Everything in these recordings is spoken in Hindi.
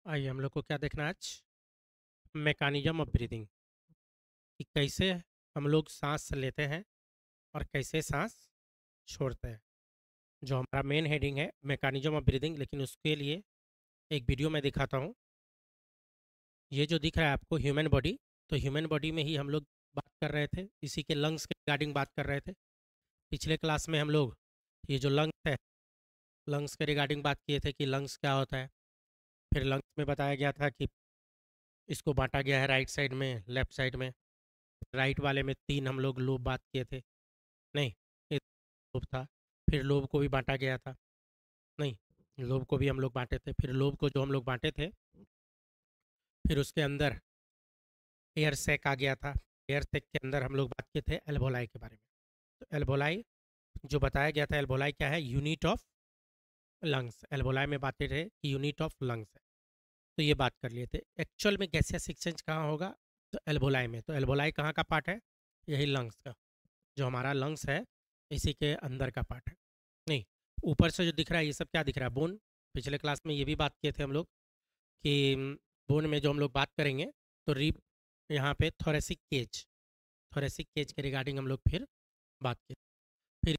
आइए हम लोग को क्या देखना है आज मैकेनिज्म ऑफ ब्रीदिंग कि कैसे हम लोग सांस लेते हैं और कैसे सांस छोड़ते हैं। जो हमारा मेन हेडिंग है मैकेनिज्म ऑफ ब्रीदिंग, लेकिन उसके लिए एक वीडियो मैं दिखाता हूँ। ये जो दिख रहा है आपको ह्यूमन बॉडी, तो ह्यूमन बॉडी में ही हम लोग बात कर रहे थे, इसी के लंग्स के रिगार्डिंग बात कर रहे थे। पिछले क्लास में हम लोग ये जो लंग्स है, लंग्स के रिगार्डिंग बात किए थे कि लंग्स क्या होता है। फिर लंग्स में बताया गया था कि इसको बांटा गया है राइट साइड में, लेफ्ट साइड में। राइट वाले में 3 हम लोग लोब बात किए थे। नहीं, एक लोब था। फिर लोब को भी बांटा गया था। नहीं, लोब को भी हम लोग बांटे थे। फिर लोब को जो हम लोग बांटे थे, फिर उसके अंदर एयर सैक आ गया था। एयर सैक के अंदर हम लोग बात किए थे एल्वोलाई के बारे में। तो एल्वोलाई जो बताया गया था, एल्वोलाई क्या है, यूनिट ऑफ लंग्स। एल्वोलाई में बातें थे कि यूनिट ऑफ लंग्स है। तो ये बात कर लिए थे। एक्चुअल में गैसियस एक्सचेंज कहाँ होगा, तो एल्वोलाई में। तो एल्वोलाई कहाँ का पार्ट है, यही लंग्स का। जो हमारा लंग्स है इसी के अंदर का पार्ट है। नहीं, ऊपर से जो दिख रहा है ये सब क्या दिख रहा है, बोन। पिछले क्लास में ये भी बात किए थे हम लोग कि बोन में जो हम लोग बात करेंगे तो रिब, यहाँ पे थोरेसिक केज, थोरेसिक केज के रिगार्डिंग हम लोग फिर बात किए। फिर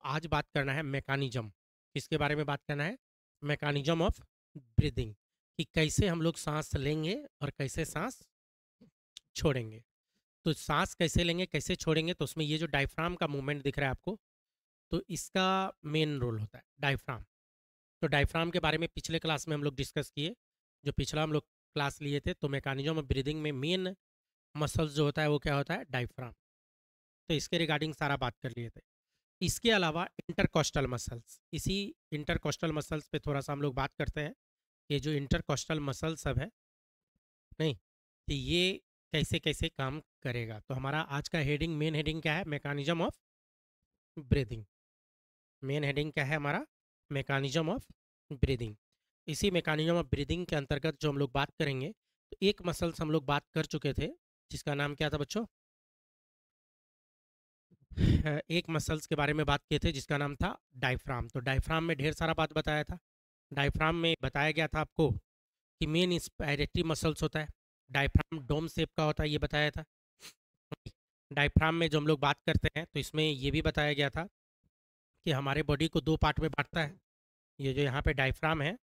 आज बात करना है मैकेनिज्म। किसके बारे में बात करना है, मैकेनिज्म ऑफ ब्रीदिंग, कि कैसे हम लोग सांस लेंगे और कैसे सांस छोड़ेंगे। तो सांस कैसे लेंगे कैसे छोड़ेंगे, तो उसमें ये जो डायफ्राम का मूवमेंट दिख रहा है आपको, तो इसका मेन रोल होता है डायफ्राम। तो डायफ्राम के बारे में पिछले क्लास में हम लोग डिस्कस किए। जो पिछला हम लोग क्लास लिए थे, तो मैकेनिज्म ऑफ ब्रीदिंग में मेन मसल्स जो होता है वो क्या होता है, डायफ्राम। तो इसके रिगार्डिंग सारा बात कर लिए थे। इसके अलावा इंटरकोस्टल मसल्स, इसी इंटरकोस्टल मसल्स पे थोड़ा सा हम लोग बात करते हैं। ये जो इंटरकोस्टल मसल सब है, नहीं, कि ये कैसे कैसे काम करेगा। तो हमारा आज का हेडिंग, मेन हेडिंग क्या है, mechanism of breathing. Main heading क्या है हमारा, मैकेनिज्म ऑफ ब्रीदिंग। इसी मैकेनिज्म ऑफ ब्रीदिंग के अंतर्गत जो हम लोग बात करेंगे, तो एक मसल्स हम लोग बात कर चुके थे, जिसका नाम क्या था बच्चों, एक मसल्स के बारे में बात किए थे जिसका नाम था डायफ्राम। तो डायफ्राम में ढेर सारा बात बताया था। डायफ्राम में बताया गया था आपको कि मेन इंस्पायरेटरी मसल्स होता है, डायफ्राम डोम शेप का होता है, ये बताया था। डायफ्राम में जो हम लोग बात करते हैं, तो इसमें ये भी बताया गया था कि हमारे बॉडी को 2 पार्ट में बांटता है। ये जो यहाँ पे डायफ्राम है,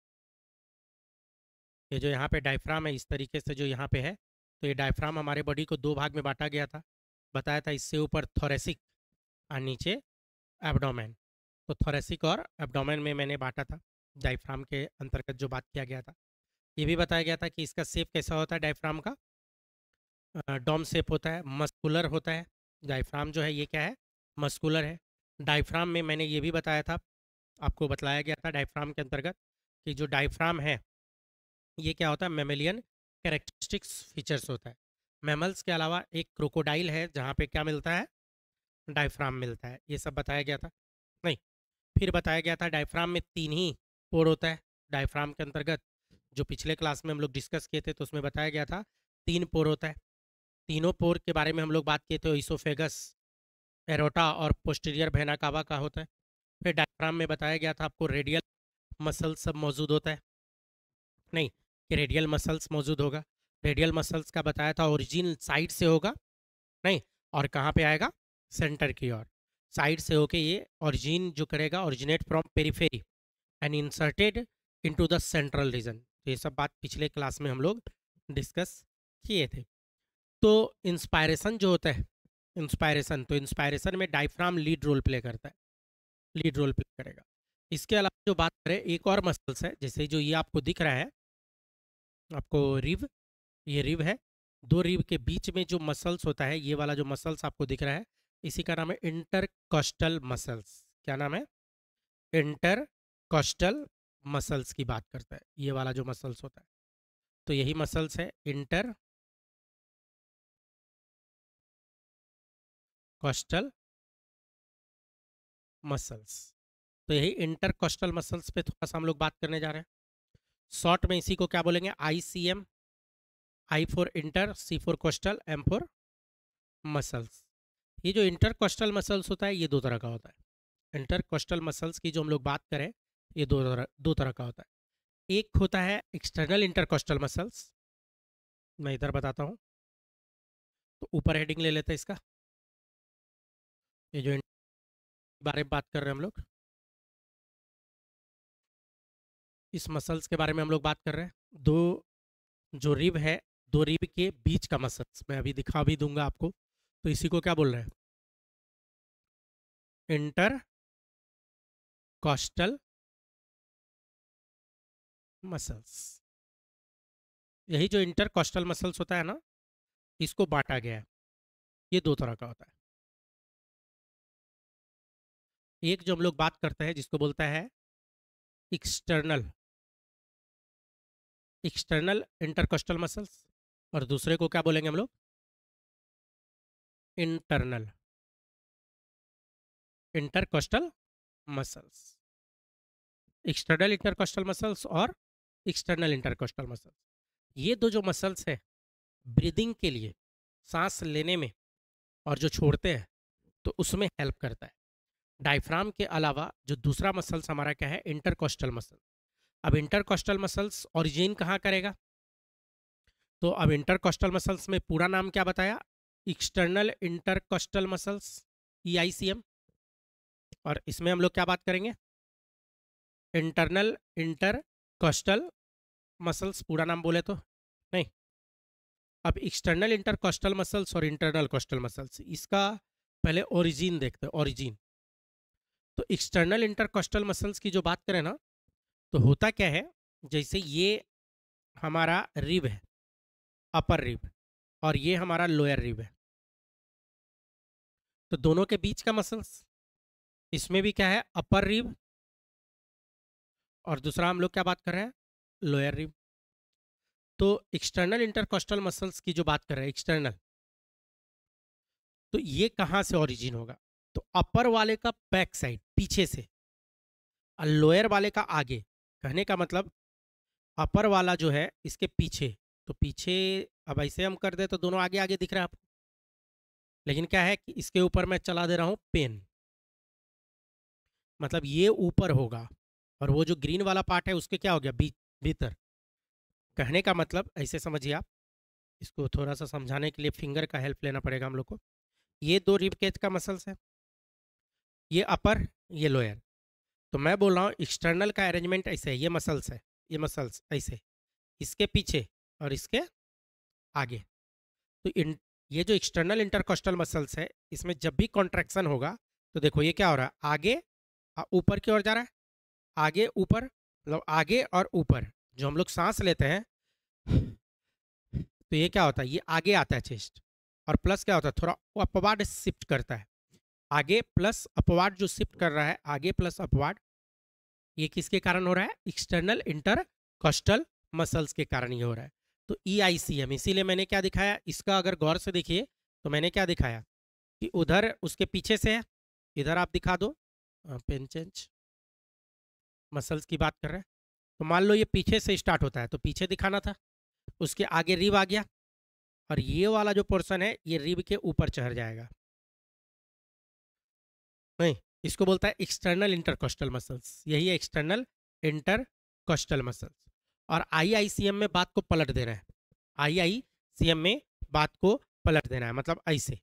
ये जो यहाँ पे डायफ्राम है, इस तरीके से जो यहाँ पे है, तो ये डायफ्राम हमारे बॉडी को 2 भाग में बांटा गया था। बताया था इससे ऊपर थोरेसिक और नीचे एब्डोमेन। तो थोरेसिक और एब्डोमेन में मैंने बांटा था डायफ्राम के अंतर्गत जो बात किया गया था। ये भी बताया गया था कि इसका शेप कैसा होता है डायफ्राम का, डोम शेप होता है, मस्कुलर होता है। डायफ्राम जो है ये क्या है, मस्कुलर है। डायफ्राम में मैंने ये भी बताया था, आपको बतलाया गया था डायफ्राम के अंतर्गत कि जो डायफ्राम है ये क्या होता है, मेमेलियन कैरेक्टरिस्टिक्स फीचर्स होता है। मैमल्स के अलावा एक क्रोकोडाइल है जहाँ पे क्या मिलता है, डायफ्राम मिलता है। ये सब बताया गया था। नहीं, फिर बताया गया था डायफ्राम में 3 ही पोर होता है। डायफ्राम के अंतर्गत जो पिछले क्लास में हम लोग डिस्कस किए थे, तो उसमें बताया गया था 3 पोर होता है। तीनों पोर के बारे में हम लोग बात किए थे, इसोफेगस, एरोटा और पोस्टीरियर वेना कावा का होता है। फिर डायफ्राम में बताया गया था आपको रेडियल मसल सब मौजूद होता है। नहीं, कि रेडियल मसल्स मौजूद होगा। रेडियल मसल्स का बताया था ओरिजिन साइड से होगा। नहीं, और कहाँ पे आएगा, सेंटर की ओर। साइड से होके ये ओरिजिन जो करेगा, originate from periphery and inserted into the central region. तो ये सब बात पिछले क्लास में हम लोग डिस्कस किए थे। तो इंस्पायरेशन जो होता है, इंस्पायरेशन, तो इंस्पायरेशन में डायफ्राम लीड रोल प्ले करता है, लीड रोल प्ले करेगा। इसके अलावा जो बात करें, एक और मसल्स है, जैसे जो ये आपको दिख रहा है, आपको रिब, ये रिब है। 2 रिब के बीच में जो मसल्स होता है, ये वाला जो मसल्स आपको दिख रहा है, इसी का नाम है इंटरकॉस्टल मसल्स। क्या नाम है, इंटरकॉस्टल मसल्स की बात करता है ये वाला जो मसल्स होता है। तो यही मसल्स है इंटरकॉस्टल मसल्स। तो यही इंटरकॉस्टल मसल्स पे थोड़ा सा हम लोग बात करने जा रहे हैं। शॉर्ट में इसी को क्या बोलेंगे, ICM। I for inter, C for coastal, M for muscles. ये जो इंटरकोस्टल मसल्स होता है ये 2 तरह का होता है। इंटरकोस्टल मसल्स की जो हम लोग बात करें, ये दो तरह का होता है। एक होता है एक्सटर्नल इंटरकोस्टल मसल्स, मैं इधर बताता हूँ। तो ऊपर हेडिंग ले लेते हैं इसका, ये जो बारे में बात कर रहे हैं हम लोग, इस मसल्स के बारे में हम लोग बात कर रहे हैं। दो जो रिब है, दो रिब के बीच का मसल्स मैं अभी दिखा भी दूंगा आपको। तो इसी को क्या बोल रहे हैं? Intercostal muscles. यही जो इंटर कॉस्टल मसल्स होता है ना, इसको बांटा गया है। ये दो तरह का होता है। एक जो हम लोग बात करते हैं जिसको बोलता है एक्सटर्नल एक्सटर्नल इंटरकोस्टल मसल्स, और दूसरे को क्या बोलेंगे हम लोग? Internal intercostal muscles. External intercostal muscles और एक्सटर्नल इंटरकोस्टल मसल्स, ये दो जो मसल्स है ब्रीदिंग के लिए, सांस लेने में और जो छोड़ते हैं तो उसमें हेल्प करता है। डायफ्राम के अलावा जो दूसरा मसल्स हमारा क्या है? Intercostal muscle. अब इंटरकोस्टल मसल्स ओरिजिन कहाँ करेगा? तो अब इंटरकोस्टल मसल्स में पूरा नाम क्या बताया? External intercostal muscles, EICM। और इसमें हम लोग क्या बात करेंगे? इंटरनल इंटरकोस्टल मसल्स, पूरा नाम बोले तो नहीं। अब एक्सटर्नल इंटरकोस्टल मसल्स और इंटरनल कोस्टल मसल्स, इसका पहले ओरिजिन देखते हैं। ओरिजिन तो एक्सटर्नल इंटरकोस्टल मसल्स की जो बात करें ना, तो होता क्या है, जैसे ये हमारा रिब है, अपर रिब, और ये हमारा लोअर रिब है। तो दोनों के बीच का मसल्स, इसमें भी क्या है? अपर रिब, और दूसरा हम लोग क्या बात कर रहे हैं? Lower rib. तो एक्सटर्नल इंटरकोस्टल मसल्स की जो बात कर रहे हैं एक्सटर्नल, तो ये कहाँ से ओरिजिन होगा? तो अपर वाले का बैक साइड, पीछे से, और लोअर वाले का आगे। कहने का मतलब अपर वाला जो है इसके पीछे, तो पीछे अब ऐसे हम कर दे तो दोनों आगे आगे दिख रहा है आपको, लेकिन क्या है कि इसके ऊपर मैं चला दे रहा हूँ पेन, मतलब ये ऊपर होगा, और वो जो ग्रीन वाला पार्ट है उसके क्या हो गया? भीतर। कहने का मतलब ऐसे समझिए आप, इसको थोड़ा सा समझाने के लिए फिंगर का हेल्प लेना पड़ेगा हम लोग को। ये दो रिब केज का मसल्स है, ये अपर, ये लोअर। तो मैं बोल रहा हूँ एक्सटर्नल का अरेंजमेंट ऐसे है, ये मसल्स है, ये मसल्स ऐसे, इसके पीछे और इसके आगे। तो ये जो एक्सटर्नल इंटरकोस्टल मसल्स है, इसमें जब भी कॉन्ट्रैक्शन होगा तो देखो ये क्या हो रहा है? आगे ऊपर की ओर जा रहा है, आगे ऊपर, मतलब आगे और ऊपर। जो हम लोग सांस लेते हैं तो ये क्या होता है? ये आगे आता है चेस्ट, और प्लस क्या होता है? थोड़ा अपवार्ड शिफ्ट करता है। आगे प्लस अपवार्ड जो शिफ्ट कर रहा है, आगे प्लस अपवार्ड, ये किसके कारण हो रहा है? एक्सटर्नल इंटरकोस्टल मसल्स के कारण ये हो रहा है। तो EICM, इसीलिए मैंने क्या दिखाया इसका, अगर गौर से देखिए तो मैंने क्या दिखाया कि उधर उसके पीछे से है, इधर आप दिखा दो, पेन चेंज, मसल्स की बात कर रहे हैं। तो मान लो ये पीछे से स्टार्ट होता है तो पीछे दिखाना था, उसके आगे रिब आ गया, और ये वाला जो पोर्शन है ये रिब के ऊपर चढ़ जाएगा। नहीं, इसको बोलता है एक्सटर्नल इंटरकोस्टल मसल्स, यही है एक्सटर्नल इंटरकोस्टल मसल्स। और IICM में बात को पलट देना है, IICM में बात को पलट देना है, मतलब ऐसे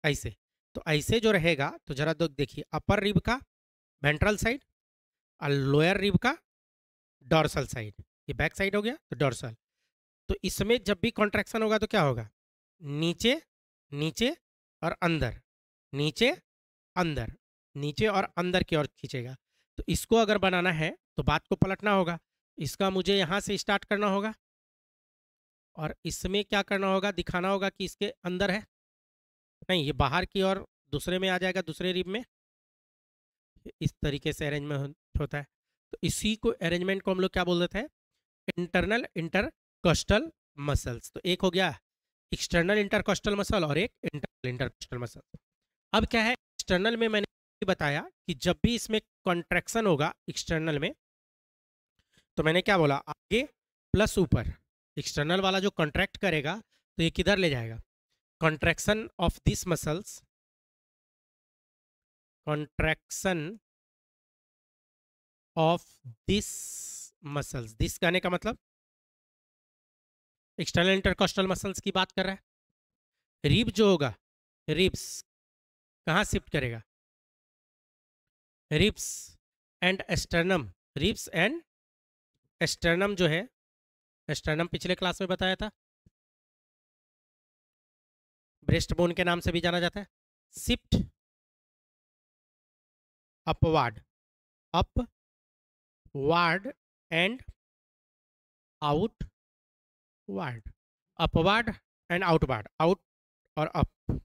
ऐसे। तो ऐसे जो रहेगा तो जरा दो देखिए, अपर रिब का वेंट्रल साइड और लोअर रिब का डॉर्सल साइड, ये बैक साइड हो गया तो डॉर्सल। तो इसमें जब भी कॉन्ट्रैक्शन होगा तो क्या होगा? नीचे, नीचे और अंदर, नीचे, अंदर, नीचे और अंदर की ओर खींचेगा। तो इसको अगर बनाना है तो बात को पलटना होगा, इसका मुझे यहाँ से स्टार्ट करना होगा, और इसमें क्या करना होगा? दिखाना होगा कि इसके अंदर है, नहीं ये बाहर की ओर दूसरे में आ जाएगा, दूसरे रिब में। इस तरीके से अरेंजमेंट होता है। तो इसी को अरेंजमेंट को हम लोग क्या बोल देते हैं? Internal intercostal muscles. तो एक हो गया एक्सटर्नल इंटरकोस्टल मसल और एक इंटरनल इंटरकोस्टल मसल। अब क्या है एक्सटर्नल में, मैंने बताया कि जब भी इसमें कॉन्ट्रैक्शन होगा एक्सटर्नल में, तो मैंने क्या बोला? आगे प्लस ऊपर। एक्सटर्नल वाला जो कॉन्ट्रैक्ट करेगा तो ये किधर ले जाएगा? Contraction of this muscles, contraction of this muscles. This कहने का मतलब एक्सटर्नल इंटरकोस्टल मसल्स की बात कर रहा है। रिब जो होगा, रिब्स कहाँ शिफ्ट करेगा? Ribs and sternum. Ribs and sternum जो है, एस्टर्नम पिछले क्लास में बताया था, ब्रेस्ट बोन के नाम से भी जाना जाता है। Shift upward, upward and outward, upward and outward, out और अप,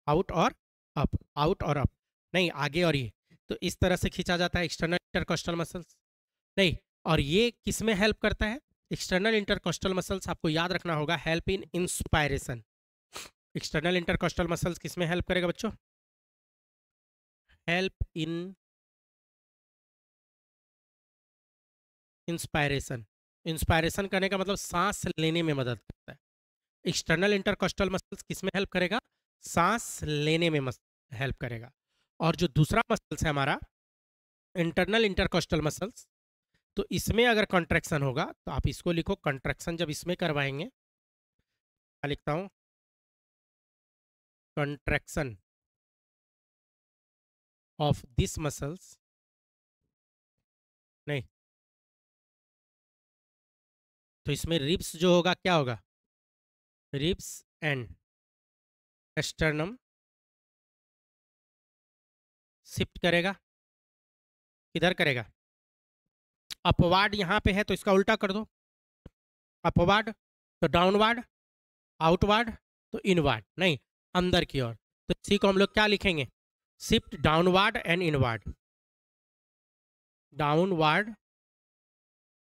आउट और अप, आउट और अप, नहीं आगे और ये, तो इस तरह से खींचा जाता है एक्सटर्नल इंटरकोस्टल मसल्स। नहीं, और ये किस में हेल्प करता है? एक्सटर्नल इंटरकोस्टल मसल्स आपको याद रखना होगा, help in inspiration. External intercostal muscles किस में हेल्प करेगा बच्चों? Help in inspiration. इंस्पायरेशन करने का मतलब सांस लेने में मदद करता है। एक्सटर्नल इंटरकोस्टल मसल्स किस में हेल्प करेगा? सांस लेने में हेल्प करेगा। और जो दूसरा मसल्स है हमारा इंटरनल इंटरकोस्टल मसल्स, तो इसमें अगर कॉन्ट्रैक्शन होगा तो आप इसको लिखो, कॉन्ट्रैक्शन जब इसमें करवाएंगे, क्या लिखता हूं? कॉन्ट्रैक्शन ऑफ दिस मसल्स, नहीं, तो इसमें रिब्स जो होगा क्या होगा? रिब्स एंड एस्टर्नम शिफ्ट करेगा, किधर करेगा? अपवार्ड यहाँ पे है तो इसका उल्टा कर दो, अपवार्ड तो डाउनवार्ड, आउटवार्ड तो इनवार्ड, नहीं अंदर की ओर, तो इसी को हम लोग क्या लिखेंगे? Shift downward and inward, downward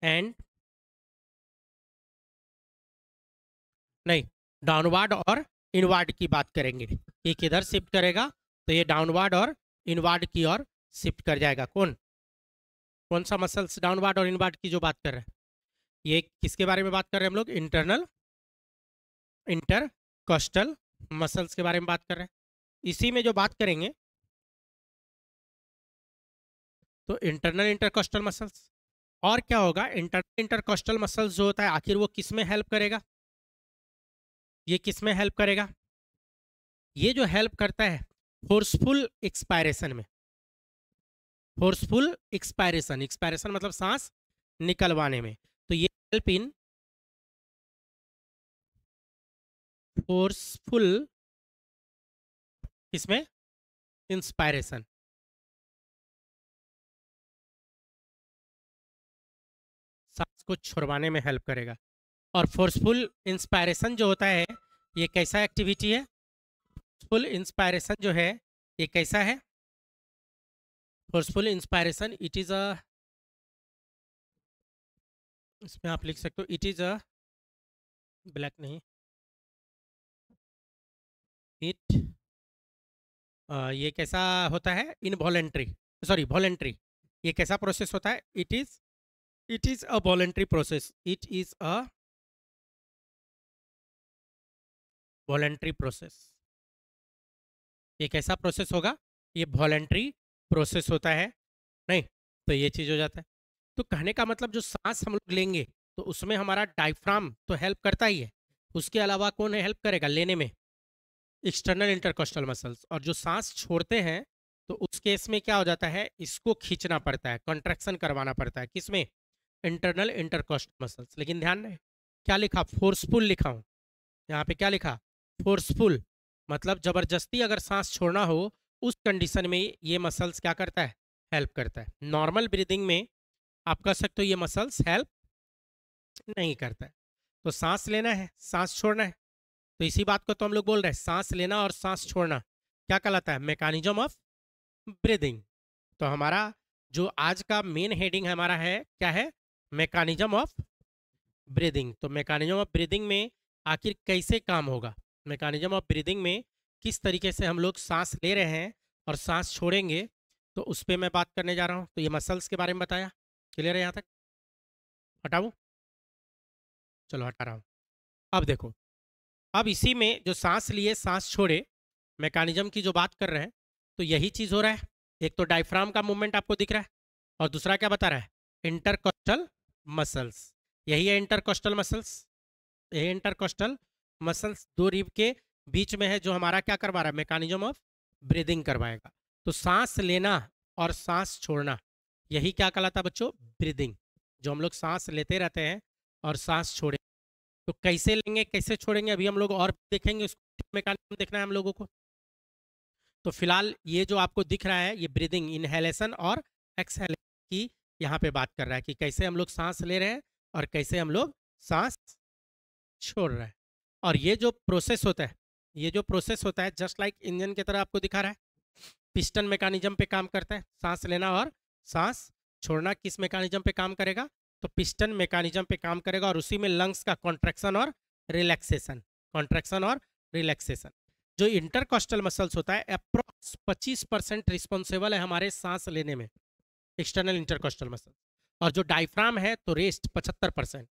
and, नहीं, डाउनवार्ड और इनवार्ड की बात करेंगे। ये किधर शिफ्ट करेगा? तो ये डाउनवार्ड और इनवार्ड की ओर शिफ्ट कर जाएगा। कौन कौन सा मसल्स डाउनवार्ड और इनवार्ड की जो बात कर रहे हैं? ये किसके बारे में बात कर रहे हैं हम लोग? इंटरनल इंटरकोस्टल मसल्स के बारे में बात कर रहे हैं। इसी में जो बात करेंगे तो इंटरनल इंटरकोस्टल मसल्स, और क्या होगा? इंटरनल इंटरकोस्टल मसल्स जो होता है आखिर वो किस में हेल्प करेगा? ये किस में हेल्प करेगा? ये जो हेल्प करता है फोर्सफुल एक्सपायरेशन में। फोर्सफुल एक्सपायरेशन, एक्सपायरेशन मतलब सांस निकलवाने में, तो ये हेल्प इन फोर्सफुल, इसमें इंस्पायरेशन, सांस को छुड़वाने में हेल्प करेगा। और फोर्सफुल इंस्पायरेशन जो होता है ये कैसा एक्टिविटी है? फोर्सफुल इंस्पायरेशन जो है ये कैसा है? Forceful inspiration it is a, इसमें आप लिख सकते हो इट इज अ, ब्लैक नहीं, इट, ये कैसा होता है? Involuntary, sorry voluntary. ये कैसा प्रोसेस होता है? It is a voluntary process, it is a voluntary process. ये कैसा प्रोसेस होगा? ये वॉलेंट्री प्रोसेस होता है, नहीं, तो ये चीज़ हो जाता है। तो कहने का मतलब जो सांस हम लोग लेंगे तो उसमें हमारा डायफ्राम तो हेल्प करता ही है, उसके अलावा कौन हेल्प करेगा लेने में? External intercostal muscles. और जो सांस छोड़ते हैं तो उस केस में क्या हो जाता है? इसको खींचना पड़ता है, कॉन्ट्रैक्शन करवाना पड़ता है, किसमें? Internal intercostal muscles. लेकिन ध्यान रहे क्या लिखा? फोर्सफुल लिखा हूँ यहाँ पे, क्या लिखा? फोर्सफुल, मतलब जबरदस्ती अगर सांस छोड़ना हो उस कंडीशन में ये मसल्स क्या करता है? हेल्प करता है। नॉर्मल ब्रीदिंग में आप कह सकते हो ये मसल्स हेल्प नहीं करता है। तो सांस लेना है, सांस छोड़ना है, तो इसी बात को तो हम लोग बोल रहे हैं, सांस लेना और सांस छोड़ना क्या कहलाता है? Mechanism of breathing. तो हमारा जो आज का मेन हेडिंग हमारा है क्या है? Mechanism of breathing. तो मैकेनिज्म ऑफ ब्रीदिंग में आखिर कैसे काम होगा? मैकेनिज्म ऑफ ब्रीदिंग में किस तरीके से हम लोग सांस ले रहे हैं और सांस छोड़ेंगे, तो उस पर मैं बात करने जा रहा हूँ। तो ये मसल्स के बारे में बताया, क्लियर है यहाँ तक? हटाऊँ? चलो हटा रहा हूँ। अब देखो, अब इसी में जो सांस लिए सांस छोड़े मैकेनिज्म की जो बात कर रहे हैं, तो यही चीज़ हो रहा है। एक तो डायफ्राम का मूवमेंट आपको दिख रहा है और दूसरा क्या बता रहा है? इंटरकोस्टल मसल्स, यही है इंटरकोस्टल मसल्स। ये इंटरकोस्टल मसल्स दो रिब के बीच में है, जो हमारा क्या करवा रहा है, मैकेनिज्म ऑफ ब्रीदिंग करवाएगा। तो सांस लेना और सांस छोड़ना, यही क्या कहलाता है बच्चों, ब्रीदिंग। जो हम लोग सांस लेते रहते हैं और सांस छोड़े, तो कैसे लेंगे कैसे छोड़ेंगे अभी हम लोग और देखेंगे, उसको मैकेनिज्म देखना है हम लोगों को। तो फिलहाल ये जो आपको दिख रहा है, ये ब्रीदिंग, इनहेलेशन और एक्सहेलेशन की यहाँ पे बात कर रहा है कि कैसे हम लोग सांस ले रहे हैं और कैसे हम लोग सांस छोड़ रहे हैं। और ये जो प्रोसेस होता है, ये जो प्रोसेस होता है जस्ट लाइक इंजन की तरह आपको दिखा रहा है, पिस्टन मैकेनिज्म पे काम करता है। सांस लेना और सांस छोड़ना किस मैकेनिज्म पे काम करेगा, तो पिस्टन मैकेनिज्म पे काम करेगा, और उसी में लंग्स का कॉन्ट्रैक्शन और रिलैक्सेशन, कॉन्ट्रैक्शन और रिलैक्सेशन। जो इंटरकॉस्टल मसल्स होता है अप्रोक्स 25% रिस्पॉन्सिबल है हमारे सांस लेने में, एक्सटर्नल इंटरकॉस्टल मसल। और जो डायफ्राम है तो रेस्ट 75%।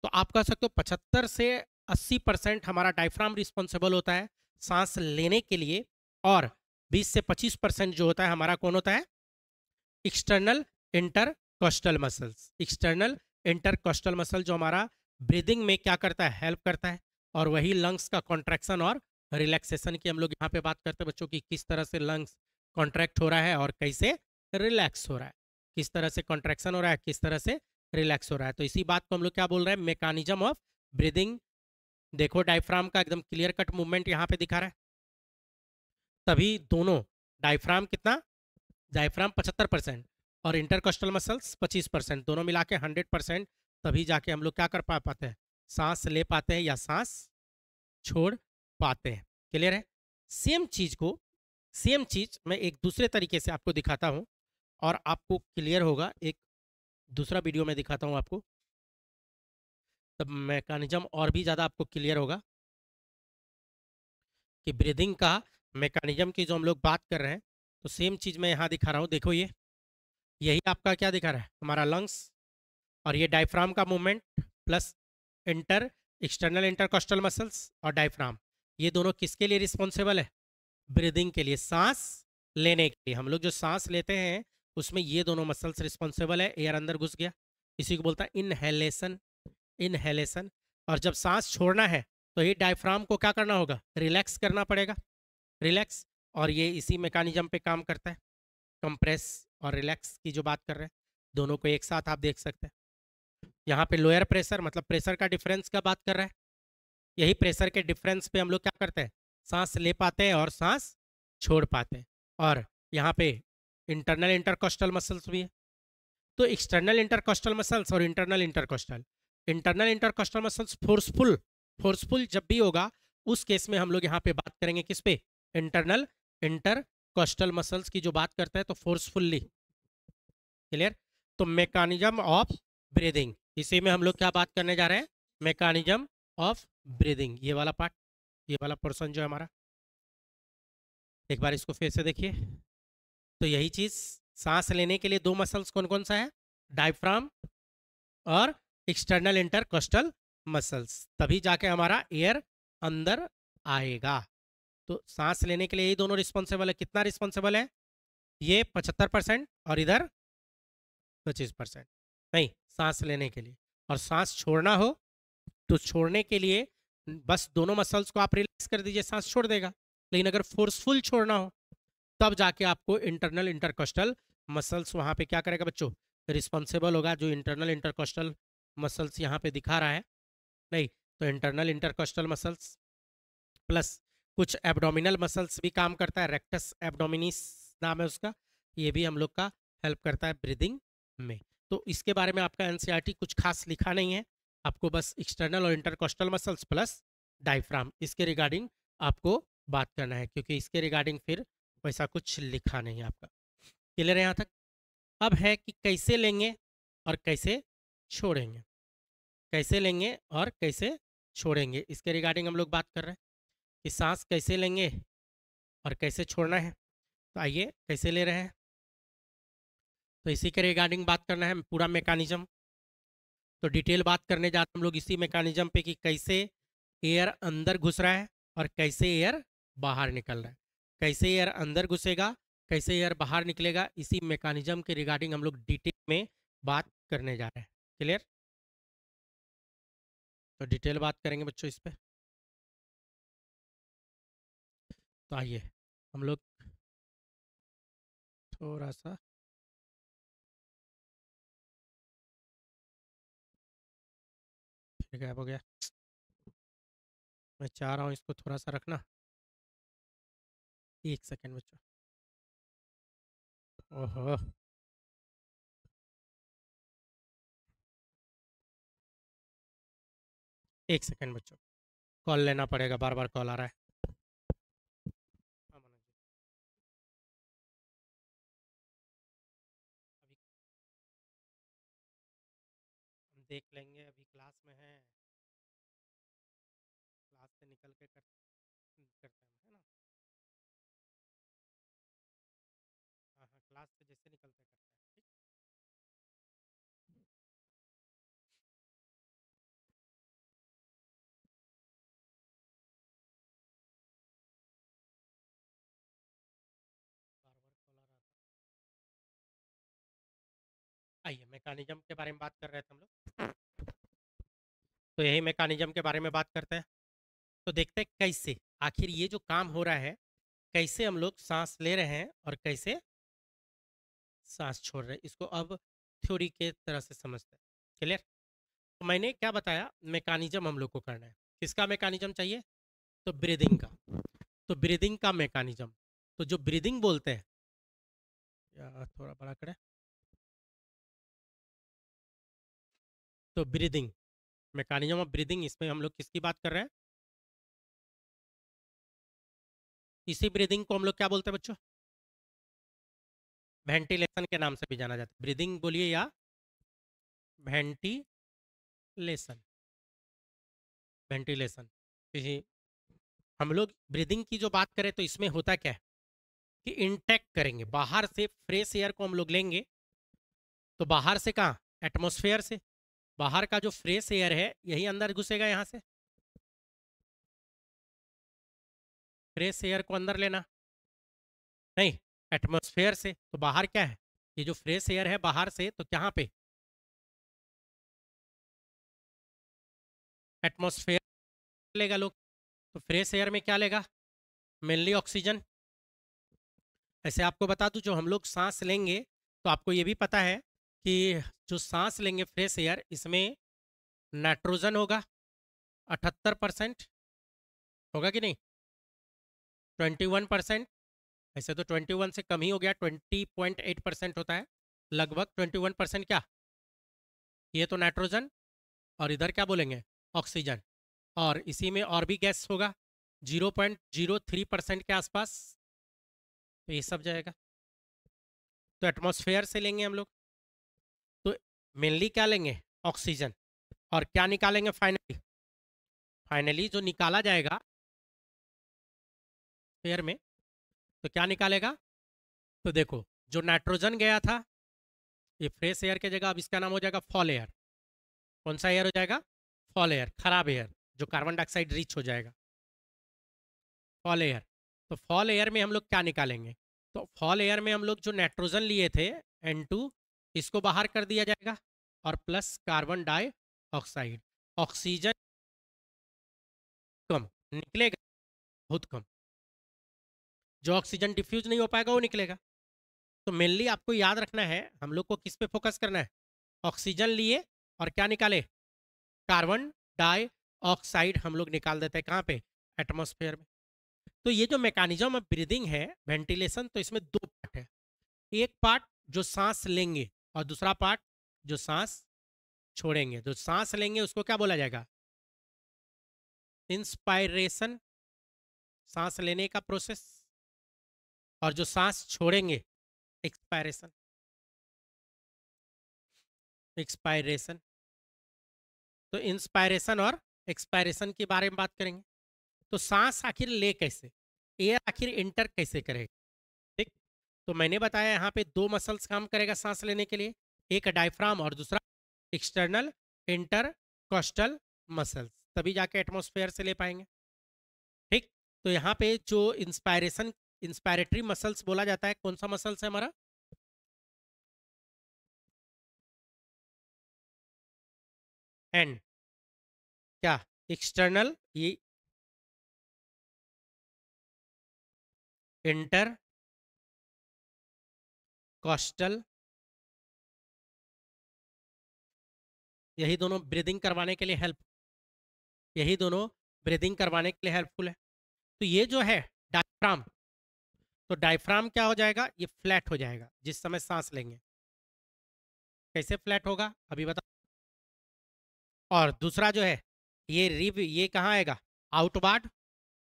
तो आप कह सकते हो 75 से 80% हमारा डायफ्राम रिस्पॉन्सिबल होता है सांस लेने के लिए, और 20 से 25% जो होता है हमारा कौन होता है, external intercostal muscles. External intercostal muscle जो हमारा ब्रीदिंग में क्या करता है, हेल्प करता है। और वही लंग्स का कॉन्ट्रैक्शन और रिलैक्सेशन की हम लोग यहाँ पे बात करते हैं बच्चों की, किस तरह से लंग्स कॉन्ट्रैक्ट हो रहा है और कैसे रिलैक्स हो रहा है, किस तरह से कॉन्ट्रैक्शन हो रहा है, किस तरह से रिलैक्स हो रहा है। तो इसी बात को हम लोग क्या बोल रहे हैं, मैकेनिज्म ऑफ ब्रीदिंग। देखो डायफ्राम का एकदम क्लियर कट मूवमेंट यहाँ पे दिखा रहा है। तभी दोनों, डायफ्राम कितना, डायफ्राम 75% और इंटरकोस्टल मसल्स 25%, दोनों मिला के 100%, तभी जाके हम लोग क्या कर पाते हैं, सांस ले पाते हैं या सांस छोड़ पाते हैं। क्लियर है। सेम चीज को, सेम चीज मैं एक दूसरे तरीके से आपको दिखाता हूं और आपको क्लियर होगा। एक दूसरा वीडियो में दिखाता हूं आपको, तब मैकेनिज्म और भी ज़्यादा आपको क्लियर होगा कि ब्रीदिंग का मैकेनिज्म की जो हम लोग बात कर रहे हैं। तो सेम चीज़ मैं यहाँ दिखा रहा हूँ, देखो ये, यही आपका क्या दिखा रहा है, हमारा लंग्स, और ये डायफ्राम का movement plus external intercostal muscles और डायफ्राम, ये दोनों किसके लिए रिस्पॉन्सिबल है, ब्रीदिंग के लिए, सांस लेने के लिए। हम लोग जो सांस लेते हैं उसमें ये दोनों मसल्स रिस्पॉन्सिबल है, एयर अंदर घुस गया, इसी को बोलता है इनहेलेशन, इनहेलेशन। और जब सांस छोड़ना है तो ये डायफ्राम को क्या करना होगा, रिलैक्स करना पड़ेगा, रिलैक्स। और ये इसी मैकेनिज्म पे काम करता है, कंप्रेस और रिलैक्स की जो बात कर रहे हैं, दोनों को एक साथ आप देख सकते हैं। यहाँ पे लोअर प्रेशर मतलब प्रेशर का डिफरेंस का बात कर रहा है, यही प्रेशर के डिफरेंस पे हम लोग क्या करते हैं, सांस ले पाते हैं और सांस छोड़ पाते हैं। और यहाँ पे इंटरनल इंटरकोस्टल मसल्स भी है। तो एक्सटर्नल इंटरकोस्टल मसल्स और internal intercostal muscles forceful, forceful जब भी होगा उस केस में हम लोग यहाँ पे बात करेंगे किस पे, इंटरनल इंटरकोस्टल मसल्स की जो बात करते हैं, तो फोर्सफुल्ली। क्लियर। तो मैकेनिज्म ऑफ ब्रीदिंग, इसी में हम लोग क्या बात करने जा रहे हैं, मैकेनिज्म ऑफ ब्रीदिंग, ये वाला पार्ट, ये वाला पोर्शन जो है हमारा। एक बार इसको फिर से देखिए। तो यही चीज, सांस लेने के लिए दो मसल्स कौन कौन सा है, डायफ्राम और एक्सटर्नल इंटरकोस्टल मसल्स, तभी जाके हमारा एयर अंदर आएगा। तो सांस लेने के लिए ये दोनों रिस्पॉन्सिबल है, कितना रिस्पॉन्सिबल है, ये 75% और इधर 25%, नहीं सांस लेने के लिए। और सांस छोड़ना हो तो छोड़ने के लिए बस दोनों मसल्स को आप रिलैक्स कर दीजिए, सांस छोड़ देगा। लेकिन अगर फोर्सफुल छोड़ना हो तब जाके आपको इंटरनल इंटरकोस्टल मसल्स वहाँ पे क्या करेगा बच्चों, रिस्पॉन्सिबल होगा। जो इंटरनल इंटरकोस्टल मसल्स यहाँ पे दिखा रहा है, नहीं तो इंटरनल इंटरकोस्टल मसल्स प्लस कुछ एब्डोमिनल मसल्स भी काम करता है, रेक्टस एब्डोमिनिस नाम है उसका, ये भी हम लोग का हेल्प करता है ब्रीदिंग में। तो इसके बारे में आपका एनसीईआरटी कुछ खास लिखा नहीं है, आपको बस एक्सटर्नल और इंटरकोस्टल मसल्स प्लस डायफ्राम, इसके रिगार्डिंग आपको बात करना है, क्योंकि इसके रिगार्डिंग फिर वैसा कुछ लिखा नहीं है आपका। क्लियर है यहाँ तक। अब है कि कैसे लेंगे और कैसे छोड़ेंगे, कैसे लेंगे और कैसे छोड़ेंगे, इसके रिगार्डिंग हम लोग बात कर रहे हैं कि सांस कैसे लेंगे और कैसे छोड़ना है। तो आइए कैसे ले रहे हैं, तो इसी के रिगार्डिंग बात करना है, पूरा मैकेनिज्म। तो डिटेल बात करने जाते हैं हम लोग इसी मैकेनिज्म पे कि कैसे एयर अंदर घुस रहा है और कैसे एयर बाहर निकल रहा है, कैसे एयर अंदर घुसेगा, कैसे एयर बाहर निकलेगा, इसी मैकेनिज्म के रिगार्डिंग हम लोग डिटेल में बात करने जा रहे हैं। क्लियर। तो डिटेल बात करेंगे बच्चों इस पे। तो आइए हम लोग थोड़ा सा फिर गायब हो गया। मैं चाह रहा हूँ इसको थोड़ा सा रखना। 1 सेकेंड बच्चों। ओहो, 1 सेकेंड बच्चों, कॉल लेना पड़ेगा, बार बार कॉल आ रहा है। हाँ मनोज जी, अभी हम देख लेंगे, अभी क्लास में है, क्लास से निकल के करते हैं, है ना। हाँ हाँ, क्लास से जैसे निकलते करते हैं, ठीक। बार बार कॉल आ रहा था। आइए मैकेनिज्म के बारे में बात कर रहे थे हम लोग, तो यही मैकेनिज्म के बारे में बात करते हैं। तो देखते हैं कैसे आखिर ये जो काम हो रहा है, कैसे हम लोग सांस ले रहे हैं और कैसे सांस छोड़ रहे हैं, इसको अब थ्योरी के तरह से समझते हैं। क्लियर। तो मैंने क्या बताया, मैकेनिज्म हम लोग को करना है। किसका मैकेनिज्म चाहिए? तो ब्रीदिंग का। तो ब्रीदिंग का मैकेनिज्म, तो जो ब्रीदिंग बोलते हैं, या थोड़ा बड़ा करें, तो ब्रीदिंग, मैकेनिज्म ऑफ ब्रीदिंग, इसमें हम लोग किसकी बात कर रहे हैं? इसी ब्रीदिंग को हम लोग क्या बोलते हैं बच्चों? वेंटिलेशन के नाम से भी जाना जाता है। ब्रीदिंग बोलिए या वेंटिलेशन। वेंटिलेशन। हम लोग ब्रीदिंग की जो बात करें तो इसमें होता क्या है कि इंटेक करेंगे, बाहर से फ्रेश एयर को हम लोग लेंगे। तो बाहर से कहाँ? एटमॉस्फेयर से। बाहर का जो फ्रेश एयर है यही अंदर घुसेगा यहाँ से, फ्रेश एयर को अंदर लेना। नहीं, एटमॉस्फेयर से। तो बाहर क्या है? ये जो फ्रेश एयर है बाहर से, तो कहाँ पे? एटमॉस्फेयर लेगा लोग। तो फ्रेश एयर में क्या लेगा? Mainly oxygen. ऐसे आपको बता दूं, जो हम लोग सांस लेंगे, तो आपको ये भी पता है कि जो सांस लेंगे फ्रेश एयर, इसमें नाइट्रोजन होगा 78%, होगा कि नहीं? 21%। ऐसे तो 21 से कम ही हो गया, 20.8% होता है लगभग। 21% क्या? ये तो नाइट्रोजन, और इधर क्या बोलेंगे? ऑक्सीजन। और इसी में और भी गैस होगा 0.03% के आसपास। तो ये सब जाएगा। तो एटमॉस्फेयर से लेंगे हम लोग, तो मेनली क्या लेंगे? ऑक्सीजन। और क्या निकालेंगे फाइनली? फाइनली जो निकाला जाएगा एयर में, तो क्या निकालेगा? तो देखो, जो नाइट्रोजन गया था, ये फ्रेश एयर के जगह अब इसका नाम हो जाएगा फॉल एयर। कौन सा एयर हो जाएगा? फॉल एयर, खराब एयर, जो कार्बन डाइऑक्साइड रिच हो जाएगा, फॉल एयर। तो फॉल एयर में हम लोग क्या निकालेंगे? तो फॉल एयर में हम लोग जो नाइट्रोजन लिए थे, N2, इसको बाहर कर दिया जाएगा, और प्लस कार्बन डाइऑक्साइड। ऑक्सीजन कम निकलेगा, बहुत कम। जो ऑक्सीजन डिफ्यूज नहीं हो पाएगा वो निकलेगा। तो मेनली आपको याद रखना है, हम लोग को किस पे फोकस करना है? ऑक्सीजन लिए और क्या निकाले? कार्बन डाइऑक्साइड हम लोग निकाल देते हैं कहाँ पे? एटमॉस्फेयर में। तो ये जो मैकेनिज्म ऑफ ब्रीदिंग है, वेंटिलेशन, तो इसमें दो पार्ट है। एक पार्ट जो सांस लेंगे, और दूसरा पार्ट जो सांस छोड़ेंगे। जो सांस लेंगे उसको क्या बोला जाएगा? इंस्पायरेशन, सांस लेने का प्रोसेस। और जो सांस छोड़ेंगे, एक्सपायरेशन। एक्सपायरेशन। तो इंस्पायरेशन और एक्सपायरेशन के बारे में बात करेंगे। तो सांस आखिर ले कैसे, एयर आखिर इंटर कैसे करेगा? ठीक। तो मैंने बताया यहाँ पे दो मसल्स काम करेगा सांस लेने के लिए, एक डायफ्राम और दूसरा एक्सटर्नल इंटरकॉस्टल मसल्स, तभी जाके एटमॉस्फेयर से ले पाएंगे। ठीक। तो यहाँ पे जो इंस्पायरेशन, इंस्पायरेटरी मसल्स बोला जाता है, कौन सा मसल्स है हमारा? एंड। क्या एक्सटर्नल, ये इंटर कॉस्टल, यही दोनों ब्रीदिंग करवाने के लिए यही दोनों ब्रीदिंग करवाने के लिए हेल्पफुल है। तो ये जो है डायफ्राम, तो डायफ्राम क्या हो जाएगा, ये फ्लैट हो जाएगा जिस समय सांस लेंगे। कैसे फ्लैट होगा अभी बता। और दूसरा जो है ये रिब, ये कहाँ आएगा, आउटवार्ड,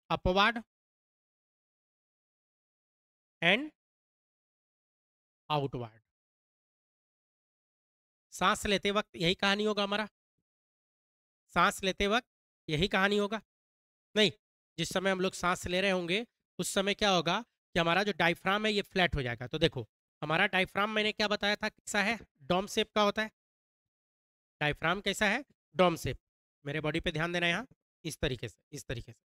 अपवार्ड एंड आउटवार्ड। सांस लेते वक्त यही कहानी होगा हमारा, सांस लेते वक्त यही कहानी होगा। नहीं, जिस समय हम लोग सांस ले रहे होंगे उस समय क्या होगा कि हमारा जो डायफ्राम है ये फ्लैट हो जाएगा। तो देखो हमारा डायफ्राम मैंने क्या बताया था, कैसा है, डोम शेप का होता है। डायफ्राम कैसा है, डोम शेप। मेरे बॉडी पे ध्यान देना यहाँ, इस तरीके से, इस तरीके से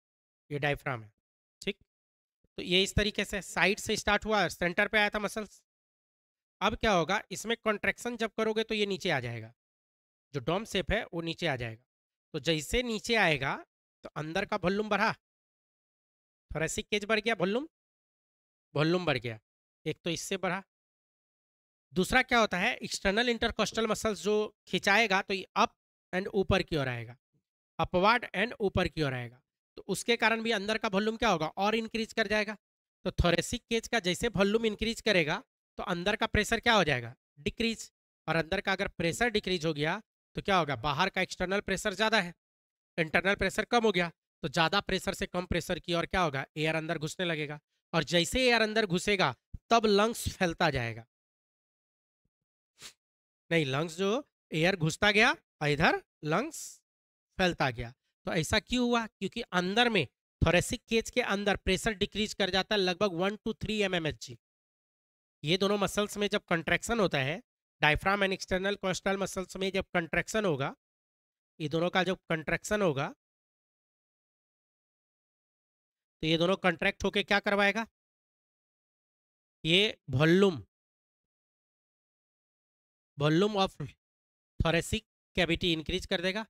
ये डायफ्राम है, ठीक। तो ये इस तरीके से साइड से स्टार्ट हुआ, सेंटर पे आया था मसल्स। अब क्या होगा, इसमें कॉन्ट्रेक्शन जब करोगे तो ये नीचे आ जाएगा, जो डोम शेप है वो नीचे आ जाएगा। तो जैसे नीचे आएगा तो अंदर का वॉल्यूम बढ़ा, थोरेसिक केज बढ़ गया, वॉल्यूम वॉल्यूम बढ़ गया, एक तो इससे बढ़ा। दूसरा क्या होता है, एक्सटर्नल इंटरकोस्टल मसल्स जो खिंचाएगा तो ये अप एंड ऊपर की ओर आएगा, अपवार्ड एंड ऊपर की ओर आएगा। तो उसके कारण भी अंदर का वॉल्यूम क्या होगा, और इंक्रीज कर जाएगा। तो थोरेसिक केज का जैसे वॉल्यूम इंक्रीज करेगा तो अंदर का प्रेशर क्या हो जाएगा, डिक्रीज। और अंदर का अगर प्रेशर डिक्रीज हो गया तो क्या होगा, बाहर का एक्सटर्नल प्रेशर ज़्यादा है, इंटरनल प्रेशर कम हो गया। तो ज़्यादा प्रेशर से कम प्रेशर की ओर क्या होगा, एयर अंदर घुसने लगेगा। और जैसे एयर अंदर घुसेगा तब लंग्स फैलता जाएगा। नहीं, लंग्स जो एयर घुसता गया और इधर लंग्स फैलता गया। तो ऐसा क्यों हुआ, क्योंकि अंदर में थोरेसिक केज के अंदर प्रेशर डिक्रीज कर जाता है लगभग 1 to 3 mmHg। ये दोनों मसल्स में जब कंट्रैक्शन होता है, diaphragm and external coastal muscles में जब कंट्रैक्शन होगा, ये दोनों का जब कंट्रैक्शन होगा तो ये दोनों कंट्रैक्ट होके क्या करवाएगा, ये volume volume of thoracic cavity increase कर देगा।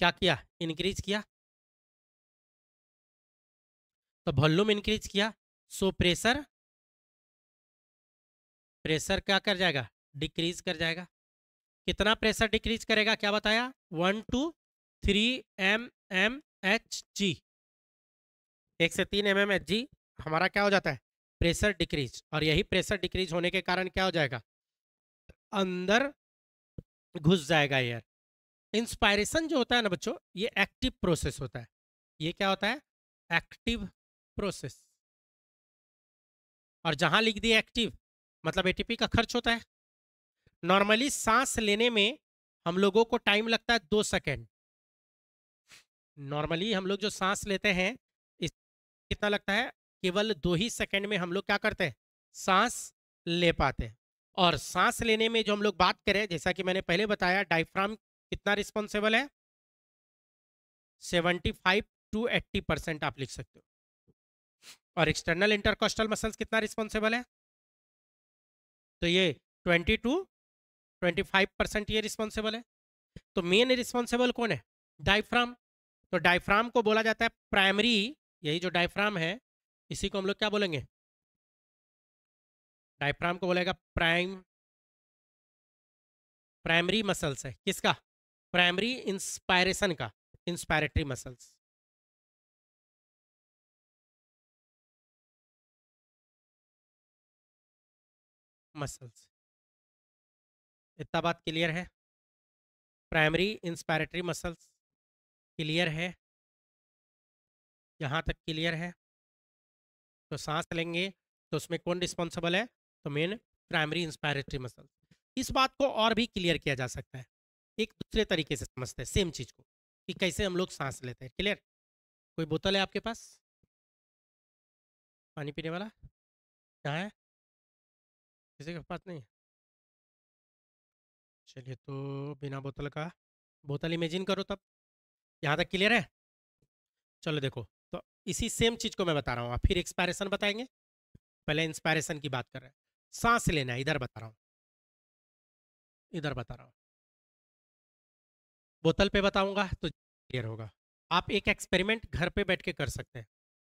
क्या किया, इंक्रीज किया, तो वॉल्यूम इंक्रीज किया, सो प्रेशर, प्रेशर क्या कर जाएगा, डिक्रीज कर जाएगा। कितना प्रेशर डिक्रीज करेगा, क्या बताया, 1 to 3 mmHg, 1 से 3 mmHg हमारा क्या हो जाता है, प्रेशर डिक्रीज। और यही प्रेशर डिक्रीज होने के कारण क्या हो जाएगा, अंदर घुस जाएगा एयर। इंस्पायरेशन जो होता है ना बच्चों, ये एक्टिव प्रोसेस होता है। ये क्या होता है, एक्टिव प्रोसेस। और जहां लिख दिए एक्टिव मतलब एटीपी का खर्च होता है। नॉर्मली सांस लेने में हम लोगों को टाइम लगता है 2 सेकेंड। नॉर्मली हम लोग जो सांस लेते हैं इस कितना लगता है, केवल 2 ही सेकेंड में हम लोग क्या करते हैं, सांस ले पाते हैं। और सांस लेने में जो हम लोग बात करें, जैसा कि मैंने पहले बताया, डायफ्राम कितना रिस्पॉन्सिबल है, 75 to 80% आप लिख सकते हो। और एक्सटर्नल इंटरकोस्टल मसल्स कितना रिस्पॉन्सिबल है, तो ये 20 to 25% ये रिस्पॉन्सिबल है। तो मेन रिस्पॉन्सिबल कौन है, डायफ्राम। तो डायफ्राम को बोला जाता है प्राइमरी, यही जो डायफ्राम है इसी को हम लोग क्या बोलेंगे, डायफ्राम को बोलेगा प्राइमरी मसल्स है, किसका, प्राइमरी इंस्पायरेशन का, इंस्पायरेटरी मसल्स। मसल्स, इतना बात क्लियर है, प्राइमरी इंस्पायरेटरी मसल्स क्लियर है, यहाँ तक क्लियर है। तो सांस लेंगे तो उसमें कौन रिस्पॉन्सिबल है, तो मेन प्राइमरी इंस्पायरेटरी मसल। इस बात को और भी क्लियर किया जा सकता है, एक दूसरे तरीके से समझते हैं सेम चीज को, कि कैसे हम लोग सांस लेते हैं। क्लियर, कोई बोतल है आपके पास, पानी पीने वाला, कहाँ है, किसी के पास नहीं है? चलिए तो बिना बोतल का, बोतल इमेजिन करो तब। यहाँ तक क्लियर है, चलो देखो। तो इसी सेम चीज को मैं बता रहा हूँ, आप फिर एक्सपायरेशन बताएंगे, पहले इंस्पायरेशन की बात कर रहे हैं। सांस लेना इधर बता रहा हूँ, इधर बता रहा हूँ, बोतल पे बताऊंगा तो क्लियर होगा। आप एक एक्सपेरिमेंट घर पे बैठ के कर सकते हैं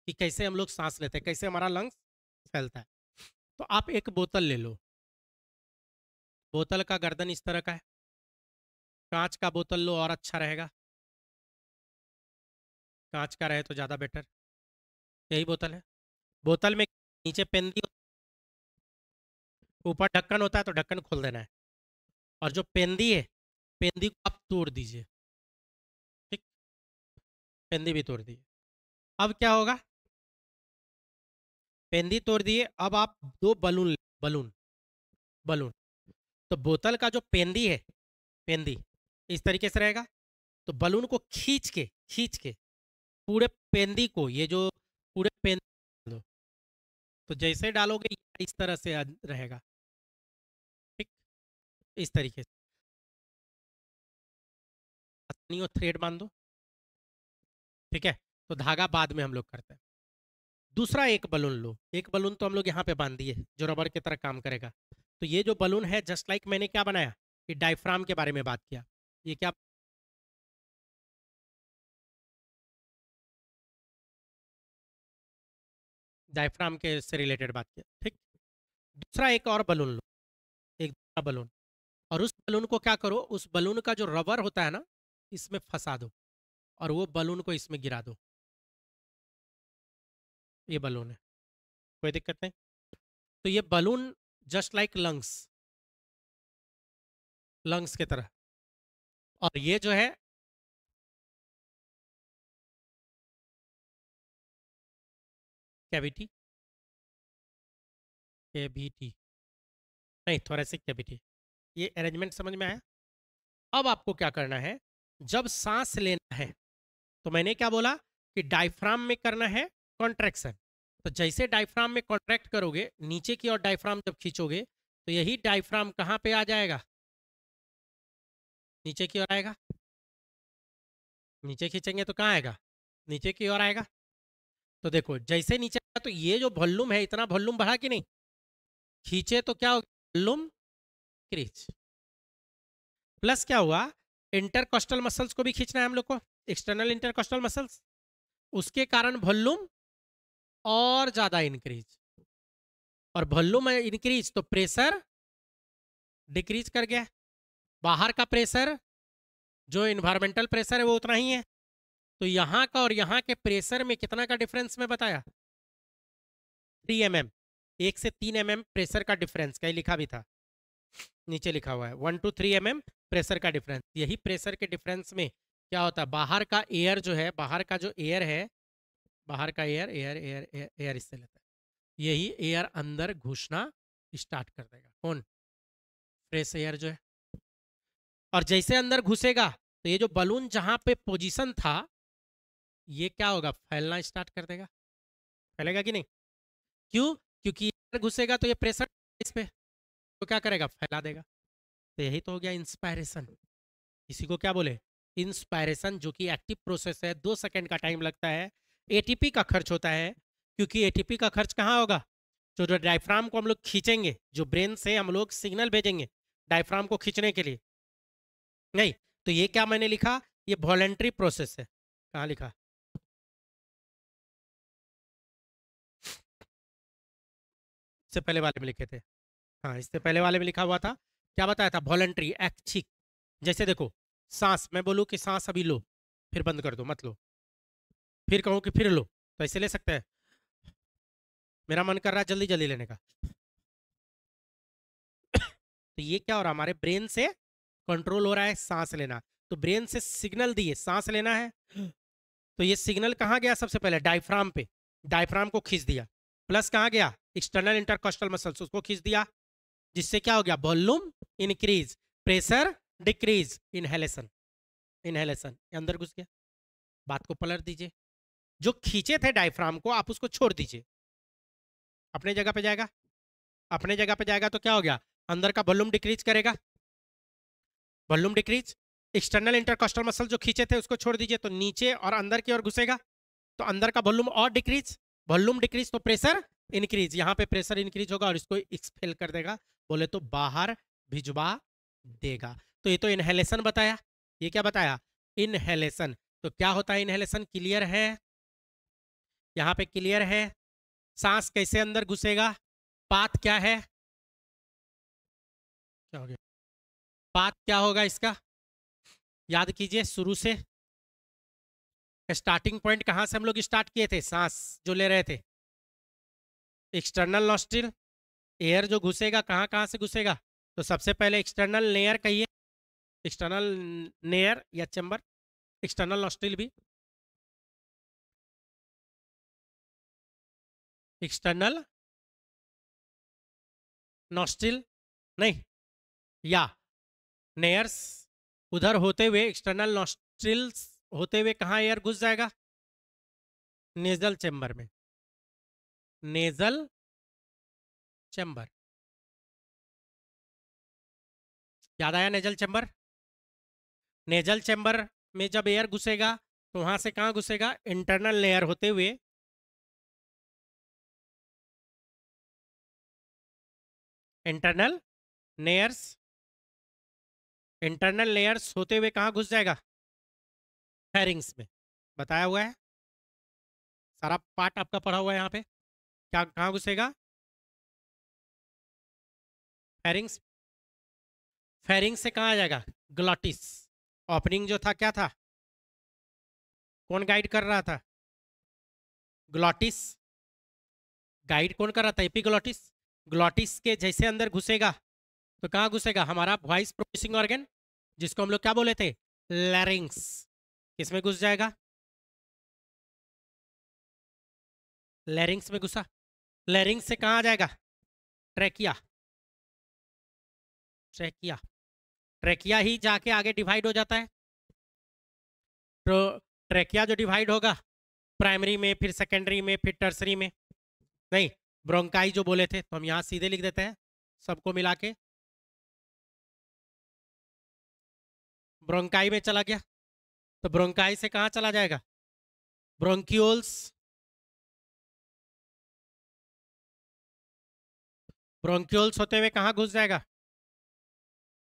कि कैसे हम लोग सांस लेते हैं, कैसे हमारा लंग्स फैलता है। तो आप एक बोतल ले लो, बोतल का गर्दन इस तरह का है, कांच का बोतल लो और अच्छा रहेगा, कांच का रहे तो ज़्यादा बेटर। यही बोतल है, बोतल में नीचे पेंदी, ऊपर ढक्कन होता है तो ढक्कन खोल देना है, और जो पेंदी है, पेंदी को आप तोड़ दीजिए। ठीक, पेंदी भी तोड़ दीजिए। अब क्या होगा, पेंदी तोड़ दिए, अब आप दो बलून, बलून बलून, तो बोतल का जो पेंदी है, पेंदी इस तरीके से रहेगा, तो बलून को खींच के पूरे पेंदी को, ये जो पूरे पेंदी दो, तो जैसे डालोगे इस तरह से रहेगा। ठीक, इस तरीके से नहीं हो, थ्रेड बांध दो। ठीक है, तो धागा बाद में हम लोग करते हैं। दूसरा एक बलून लो, एक बलून तो हम लोग यहाँ पे बांध दिए जो रबर की तरह काम करेगा। तो ये जो बलून है, जस्ट लाइक मैंने क्या बनाया, ये डायफ्राम के बारे में बात किया, ये क्या, डायफ्राम के से रिलेटेड बात किया। ठीक, दूसरा एक और बलून लो, एक दूसरा बलून, और उस बलून को क्या करो, उस बलून का जो रबर होता है ना, इसमें फंसा दो, और वो बलून को इसमें गिरा दो। ये बलून है, कोई दिक्कत नहीं। तो ये balloon just like lungs, lungs की तरह, और ये जो है कैविटी, कैविटी नहीं, थोरेसिक कैविटी। ये अरेंजमेंट समझ में आया। अब आपको क्या करना है, जब सांस लेना है, तो मैंने क्या बोला कि डायफ्राम में करना है कॉन्ट्रैक्शन। तो जैसे डायफ्राम में कॉन्ट्रैक्ट करोगे, नीचे की ओर डायफ्राम जब खींचोगे, तो यही डायफ्राम कहाँ पे आ जाएगा, नीचे की ओर आएगा। नीचे खींचेंगे तो कहाँ आएगा, नीचे की ओर आएगा। तो देखो जैसे नीचे आया, तो ये जो वॉल्यूम है, इतना वॉल्यूम बढ़ा कि नहीं, खींचे तो क्या होगा, वॉल्यूम क्रीज, प्लस क्या हुआ, इंटरकोस्टल मसल्स को भी खींचना है हम लोग को, एक्सटर्नल इंटरकोस्टल मसल्स, उसके कारण वॉल्यूम और ज्यादा इंक्रीज, और वॉल्यूम इंक्रीज तो प्रेशर डिक्रीज कर गया। बाहर का प्रेशर, जो इन्वायरमेंटल प्रेशर है वो उतना ही है, तो यहाँ का और यहाँ के प्रेशर में कितना का डिफरेंस में बताया, 3 mm, 1 से 3 mm प्रेशर का डिफरेंस, कहीं लिखा भी था, नीचे लिखा हुआ है 1 to 3 mm प्रेशर का डिफरेंस। यही प्रेशर के डिफरेंस में क्या होता है, बाहर का एयर जो है, बाहर का जो एयर है, बाहर का air, air air air, air इससे लेता है, यही एयर अंदर घुसना स्टार्ट कर देगा, कौन, फ्रेश एयर जो है। और जैसे अंदर घुसेगा, तो ये जो बलून जहां पे पोजीशन था, ये क्या होगा, फैलना स्टार्ट कर देगा, फैलेगा कि नहीं, क्यों, क्योंकि एयर घुसेगा तो ये प्रेशर इस पे, तो क्या करेगा, फैला देगा। तो यही तो हो गया इंस्पायरेशन। इसी को क्या बोले, इंस्पायरेशन, जो कि एक्टिव प्रोसेस है, 2 सेकंड का टाइम लगता है, एटीपी का खर्च होता है, क्योंकि एटीपी का खर्च कहाँ होगा, जो डायफ्राम को हम लोग खींचेंगे, जो ब्रेन से हम लोग सिग्नल भेजेंगे डायफ्राम को खींचने के लिए, नहीं, तो ये क्या मैंने लिखा, ये वॉलेंट्री प्रोसेस है, कहाँ लिखा, इससे पहले वाले में लिखे थे, हाँ इससे पहले वाले में लिखा हुआ था, क्या बताया था, वॉलेंट्री ऐच्छिक। जैसे देखो, सांस, मैं बोलूँ कि सांस अभी लो, फिर बंद कर दो, मत लो, फिर कहूँ कि फिर लो, तो ऐसे ले सकते हैं, मेरा मन कर रहा है जल्दी जल्दी लेने का, तो ये क्या हो रहा है, हमारे ब्रेन से कंट्रोल हो रहा है सांस लेना, तो ब्रेन से सिग्नल दिए सांस लेना है, तो ये सिग्नल कहाँ गया, सबसे पहले डायफ्राम पे, डायफ्राम को खींच दिया, प्लस कहाँ गया, एक्सटर्नल इंटरकोस्टल मसल्स, उसको खींच दिया, जिससे क्या हो गया, volume increase, pressure decrease, inhalation, inhalation अंदर घुस गया। बात को पलट दीजिए, जो खींचे थे डायफ्राम को, आप उसको छोड़ दीजिए, अपने जगह पे जाएगा, अपने जगह पे जाएगा, तो क्या हो गया, अंदर का वॉल्यूम डिक्रीज करेगा, volume decrease, external intercostal muscle जो खींचे थे उसको छोड़ दीजिए, तो नीचे और अंदर की ओर घुसेगा, तो अंदर का वॉल्यूम और डिक्रीज, वॉल्यूम डिक्रीज तो प्रेशर इंक्रीज, यहाँ पे प्रेशर इंक्रीज होगा और इसको एक्सपेल कर देगा, बोले तो बाहर भिजवा देगा। तो ये तो इनहेलेशन बताया, ये क्या बताया? इनहेलेशन। तो क्या होता है इनहेलेशन? क्लियर है? यहाँ पे क्लियर है? सांस कैसे अंदर घुसेगा? पाथ क्या है? क्या हो गया? पाथ क्या होगा इसका? याद कीजिए शुरू से, स्टार्टिंग पॉइंट कहाँ से हम लोग स्टार्ट किए थे? सांस जो ले रहे थे, एक्सटर्नल नॉस्ट्रिल। एयर जो घुसेगा कहाँ कहाँ से घुसेगा? तो सबसे पहले एक्सटर्नल लेयर कहिए, एक्सटर्नल लेयर या चैम्बर, एक्सटर्नल नॉस्ट्रिल भी, एक्सटर्नल नॉस्ट्रिल नहीं, या नेयर्स उधर होते हुए एक्सटर्नल नॉस्ट्रिल्स होते हुए कहाँ एयर घुस जाएगा? नेजल चैम्बर में, नेजल चैम्बर। याद आया नेजल चैम्बर? नेजल चैम्बर में जब एयर घुसेगा तो वहां से कहाँ घुसेगा? इंटरनल लेयर होते हुए, इंटरनल लेयर्स, इंटरनल लेयर्स होते हुए कहाँ घुस जाएगा? फेरिंग्स में। बताया हुआ है, सारा पार्ट आपका पढ़ा हुआ है यहाँ पे। क्या कहाँ घुसेगा? फेरिंग्स। फेरिंग्स से कहाँ आ जाएगा? ग्लॉटिस। ओपनिंग जो था क्या था? कौन गाइड कर रहा था? ग्लॉटिस। गाइड कौन कर रहा था? एपिग्लॉटिस। ग्लॉटिस के जैसे अंदर घुसेगा तो कहाँ घुसेगा? हमारा वॉइस प्रोड्यूसिंग ऑर्गन, जिसको हम लोग क्या बोले थे? लैरिंग्स। किसमें घुस जाएगा? लैरिंग्स में घुसा। लैरिंग्स से कहाँ आ जाएगा? ट्रैकिया। ट्रैकिया। ट्रैकिया ही जाके आगे डिवाइड हो जाता है। तो ट्रैकिया जो डिवाइड होगा प्राइमरी में, फिर सेकेंडरी में, फिर टर्सरी में, नहीं, ब्रोंकाई जो बोले थे तो हम यहाँ सीधे लिख देते हैं सबको मिला के, ब्रोंकाई में चला गया। तो ब्रोंकाई से कहाँ चला जाएगा? ब्रोंक्यूल्स। ब्रोंक्यूल्स होते हुए कहाँ घुस जाएगा?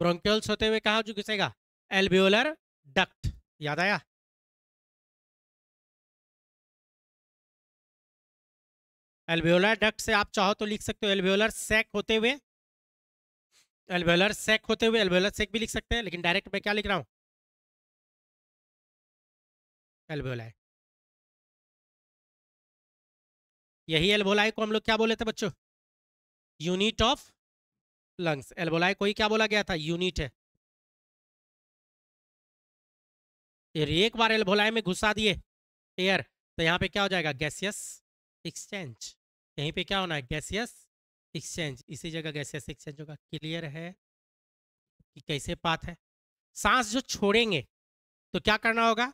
ब्रोंक्यूल्स होते हुए कहाँ घुसेगा? Alveolar duct. याद आया? एल्वियोलर डक्ट से आप चाहो तो लिख सकते हो एल्वियोलर सैक होते हुए, एल्वियोलर सैक होते हुए, एल्वियोलर सैक भी लिख सकते हैं, लेकिन डायरेक्ट मैं क्या लिख रहा हूँ? एल्वियोलाई। यही एल्वोलाई को हम लोग क्या बोले थे बच्चों? Unit of lungs. एल्वोलाई को ही क्या बोला गया था? यूनिट है। फिर एक बार एल्वोलाई में घुसा दिए एयर तो यहाँ पे क्या हो जाएगा? Gaseous exchange. यहीं पे क्या होना है? Gaseous exchange. इसी जगह गैसियस एक्सचेंज होगा। क्लियर है कि कैसे पाथ है? सांस जो छोड़ेंगे तो क्या करना होगा?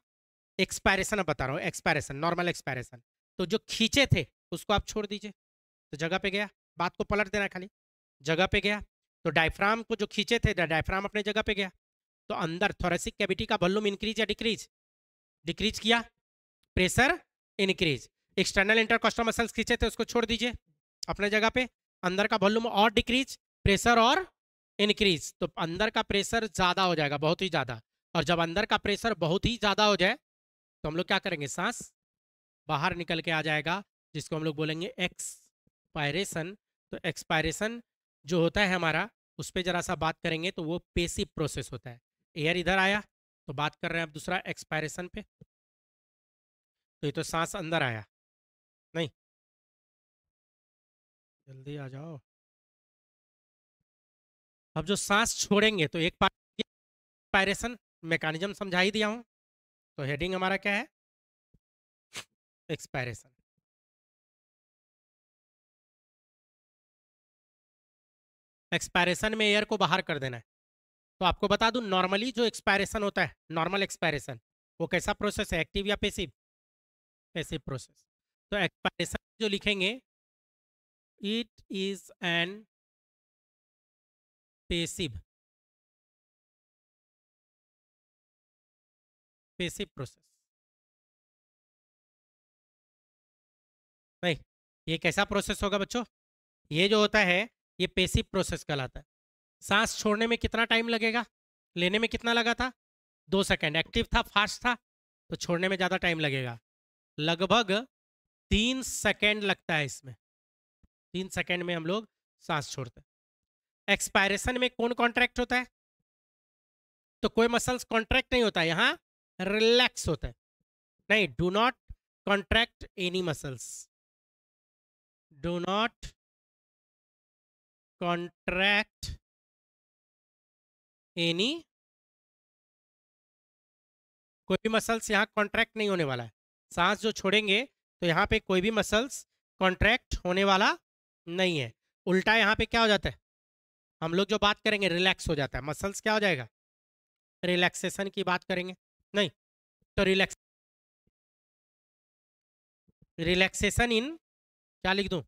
एक्सपायरेशन अब बता रहा हूँ, एक्सपायरेशन, नॉर्मल एक्सपायरेशन। तो जो खींचे थे उसको आप छोड़ दीजिए, तो जगह पे गया। बात को पलट देना खाली, जगह पे गया। तो डायफ्राम को जो खींचे थे, डायफ्राम अपने जगह पे गया। तो अंदर थोरेसिक कैविटी का वॉल्यूम इंक्रीज या डिक्रीज? डिक्रीज किया, pressure increase. External intercostal muscles खींचे थे उसको छोड़ दीजिए अपने जगह पे। अंदर का वॉल्यूम और डिक्रीज, प्रेशर और इंक्रीज। तो अंदर का प्रेशर ज्यादा हो जाएगा, बहुत ही ज्यादा। और जब अंदर का प्रेशर बहुत ही ज्यादा हो जाए तो हम लोग क्या करेंगे? सांस बाहर निकल के आ जाएगा, जिसको हम लोग बोलेंगे एक्सपायरेशन। तो एक्सपायरेशन जो होता है हमारा, उस पर जरा सा बात करेंगे तो वो पेसिव प्रोसेस होता है। एयर इधर आया तो बात कर रहे हैं अब दूसरा एक्सपायरेशन पे। तो ये तो सांस अंदर आया, नहीं, जल्दी आ जाओ। अब जो सांस छोड़ेंगे तो एक पार्ट एक्सपायरेशन मैकेनिज्म समझा ही दिया हूँ। तो हेडिंग हमारा क्या है? एक्सपायरेशन। एक्सपायरेशन में एयर को बाहर कर देना है। तो आपको बता दूं, नॉर्मली जो एक्सपायरेशन होता है, नॉर्मल एक्सपायरेशन, वो कैसा प्रोसेस है? एक्टिव या पेसिव? Passive process. तो एक्सपायरेशन जो लिखेंगे, it is an passive, passive process. नहीं, ये कैसा प्रोसेस होगा बच्चों? ये जो होता है ये पेसिव प्रोसेस कहलाता है। सांस छोड़ने में कितना टाइम लगेगा, लेने में कितना लगा था, 2 सेकेंड। एक्टिव था, फास्ट था, तो छोड़ने में ज़्यादा टाइम लगेगा, लगभग 3 सेकेंड लगता है इसमें। 3 सेकेंड में हम लोग सांस छोड़ते हैं। एक्सपायरेशन में कौन कॉन्ट्रैक्ट होता है, तो कोई मसल्स कॉन्ट्रैक्ट नहीं होता है, यहाँ रिलैक्स होता है। नहीं, do not contract any muscles, do not contract any, कोई भी मसल्स यहाँ कॉन्ट्रैक्ट नहीं होने वाला है। सांस जो छोड़ेंगे तो यहाँ पे कोई भी मसल्स कॉन्ट्रैक्ट होने वाला नहीं है। उल्टा यहाँ पे क्या हो जाता है, हम लोग जो बात करेंगे रिलैक्स हो जाता है, मसल्स क्या हो जाएगा, रिलैक्सेशन की बात करेंगे। नहीं, तो रिलैक्सेशन इन, क्या लिख दूं,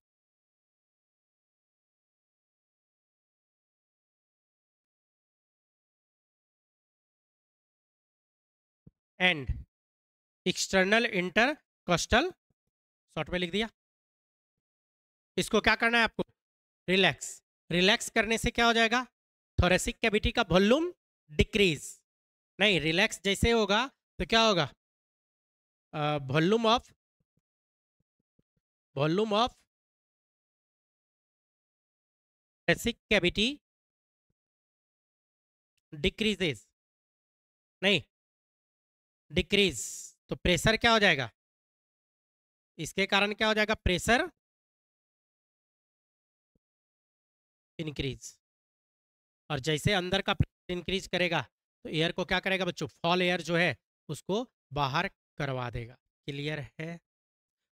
एंड एक्सटर्नल इंटरकोस्टल, शॉर्ट में लिख दिया। इसको क्या करना है आपको, रिलैक्स। रिलैक्स करने से क्या हो जाएगा, थोरेसिक कैविटी का वॉल्यूम डिक्रीज। नहीं, रिलैक्स जैसे होगा तो क्या होगा, volume of thoracic cavity decreases, नहीं डिक्रीज, तो प्रेशर क्या हो जाएगा, इसके कारण क्या हो जाएगा, प्रेशर इंक्रीज। और जैसे अंदर का प्रेशर इंक्रीज करेगा तो एयर को क्या करेगा बच्चों, फॉल एयर जो है उसको बाहर करवा देगा। क्लियर है।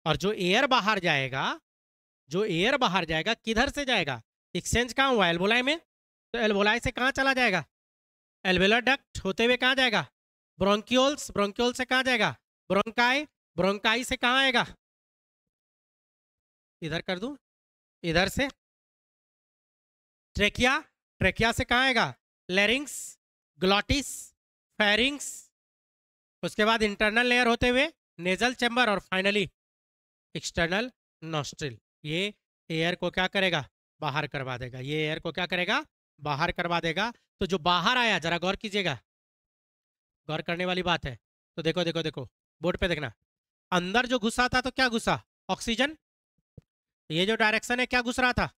और जो एयर बाहर जाएगा, जो एयर बाहर जाएगा किधर से जाएगा, एक्सचेंज कहाँ हुआ, एल्वोलाई में, तो एल्वोलाई से कहाँ चला जाएगा, एल्वेलर डक्ट होते हुए कहाँ जाएगा, ब्रोंक्यूल्स, ब्रोंक्यूल से कहाँ जाएगा, ब्रोंकाई, ब्रोंकाई से कहाँ आएगा, इधर कर दूं, इधर से ट्रेकिया, ट्रेकिया से कहाँ आएगा, लेरिंग्स, ग्लॉटिस, फेरिंग्स, उसके बाद इंटरनल लेयर होते हुए नेजल चैम्बर, और फाइनली एक्सटर्नल नॉस्ट्रिल। ये एयर को क्या करेगा, बाहर करवा देगा, ये एयर को क्या करेगा, बाहर करवा देगा। तो जो बाहर आया, जरा गौर कीजिएगा, गौर करने वाली बात है। तो देखो देखो देखो, बोर्ड पे देखना, अंदर जो घुसा था तो क्या घुसा, ऑक्सीजन, ये जो डायरेक्शन है क्या घुस रहा था,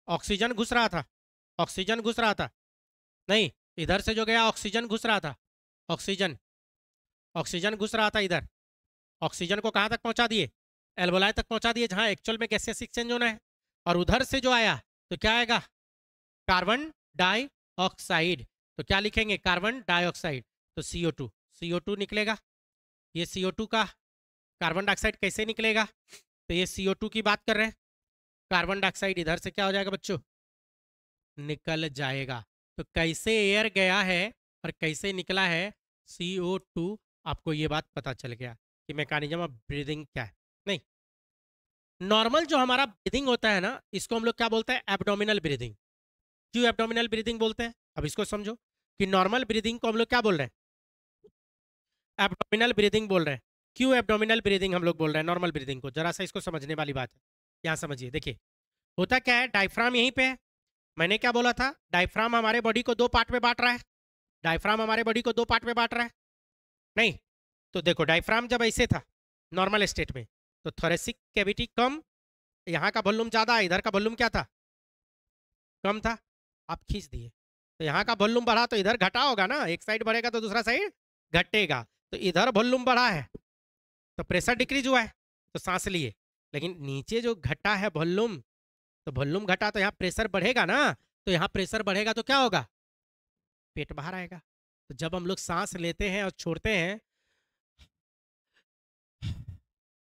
ऑक्सीजन घुस रहा था, ऑक्सीजन घुस रहा था। नहीं, इधर से जो गया ऑक्सीजन घुस रहा था, ऑक्सीजन, ऑक्सीजन घुस रहा था इधर, ऑक्सीजन को कहाँ तक पहुंचा दिए, एल्वोलाई तक पहुंचा दिए, जहां एक्चुअल में गैसेस एक्सचेंज होना है। और उधर से जो आया तो क्या आएगा, कार्बन डाइऑक्साइड, तो क्या लिखेंगे, कार्बन डाइऑक्साइड, तो CO2, CO2 निकलेगा। ये CO2 का, कार्बन डाइऑक्साइड कैसे निकलेगा, तो ये CO2 की बात कर रहे हैं, कार्बन डाइऑक्साइड इधर से क्या हो जाएगा बच्चों, निकल जाएगा। तो कैसे एयर गया है और कैसे निकला है CO2, आपको ये बात पता चल गया कि मैकेनिज्म ऑफ ब्रीदिंग क्या है। नहीं, नॉर्मल जो हमारा ब्रीदिंग होता है ना, इसको हम लोग क्या बोलते हैं, एब्डोमिनल ब्रीदिंग। क्यों एब्डोमिनल ब्रीदिंग बोलते हैं, अब इसको समझो कि नॉर्मल ब्रीदिंग को हम लोग क्या बोल रहे हैं, एब्डोमिनल ब्रीदिंग बोल रहे हैं। क्यों एब्डोमिनल ब्रीदिंग हम लोग बोल रहे हैं नॉर्मल ब्रीदिंग को, जरा सा इसको समझने वाली बात है। यहाँ समझिए, देखिए होता क्या है, डायफ्राम यहीं पे है, मैंने क्या बोला था, डायफ्राम हमारे बॉडी को 2 पार्ट में बांट रहा है, डायफ्राम हमारे बॉडी को 2 पार्ट में बांट रहा है। नहीं, तो देखो डायफ्राम जब ऐसे था नॉर्मल स्टेट में, तो थोरेसिक कैविटी कम, यहाँ का वॉल्यूम ज्यादा है, इधर का वॉल्यूम क्या था, कम था, आप खींच दिए, तो यहाँ का वॉल्यूम बढ़ा तो इधर घटा होगा ना, एक साइड बढ़ेगा तो दूसरा साइड घटेगा, तो इधर वॉल्यूम बढ़ा है तो प्रेशर डिक्रीज हुआ है, तो सांस लिए। लेकिन नीचे जो घटा है वॉल्यूम, तो वॉल्यूम घटा तो यहाँ प्रेशर बढ़ेगा ना, तो यहाँ प्रेशर बढ़ेगा तो क्या होगा, पेट बाहर आएगा। तो जब हम लोग सांस लेते हैं और छोड़ते हैं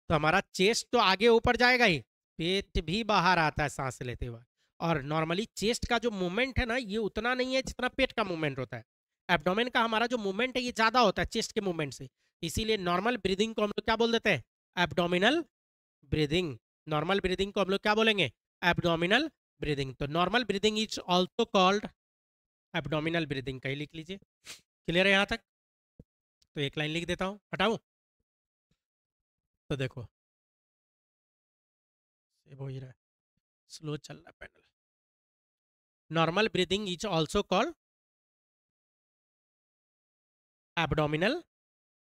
तो हमारा चेस्ट तो आगे ऊपर जाएगा ही, पेट भी बाहर आता है सांस लेते हुए। और नॉर्मली चेस्ट का जो मूवमेंट है ना, ये उतना नहीं है जितना पेट का मूवमेंट होता है। एब्डोमेन का हमारा जो मूवमेंट है ये ज्यादा होता है चेस्ट के मूवमेंट से, इसीलिए नॉर्मल ब्रीदिंग को हम लोग क्या बोल देते हैं, एब्डोमिनल ब्रीदिंग। नॉर्मल ब्रीदिंग को हम लोग क्या बोलेंगे, एब्डोमिनल ब्रीदिंग। तो normal breathing is also called abdominal breathing, कहीं लिख लीजिए। क्लियर है यहाँ तक, तो एक लाइन लिख देता हूँ, हटाऊँ, तो देखो सेव हो ही रहा है, स्लो चल रहा है panel. Normal breathing is also called abdominal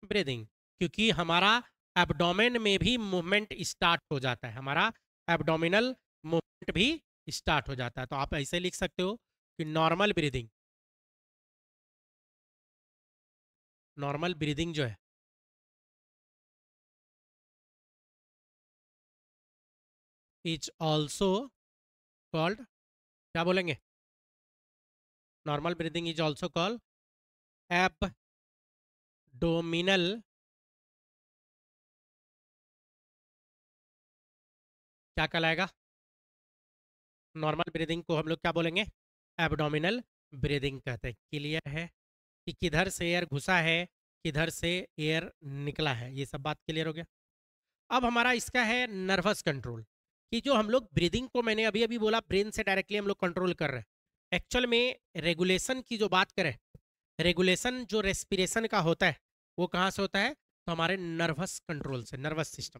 breathing, क्योंकि हमारा एब्डोमेन में भी मूवमेंट स्टार्ट हो जाता है, हमारा एब्डोमिनल मूवमेंट भी स्टार्ट हो जाता है। तो आप ऐसे लिख सकते हो कि नॉर्मल ब्रीदिंग जो है इज ऑल्सो कॉल्ड, क्या बोलेंगे, normal breathing is also called abdominal, क्या कहलाएगा, नॉर्मल ब्रीदिंग को हम लोग क्या बोलेंगे, एब्डोमिनल ब्रीदिंग कहते हैं। क्लियर है कि किधर से एयर घुसा है, किधर से एयर निकला है, ये सब बात क्लियर हो गया। अब हमारा इसका है नर्वस कंट्रोल, कि जो हम लोग ब्रीदिंग को मैंने अभी अभी बोला ब्रेन से डायरेक्टली हम लोग कंट्रोल कर रहे हैं, एक्चुअल में रेगुलेशन की जो बात करें, रेगुलेशन जो रेस्पिरेशन का होता है वो कहाँ से होता है, तो हमारे नर्वस कंट्रोल से, नर्वस सिस्टम।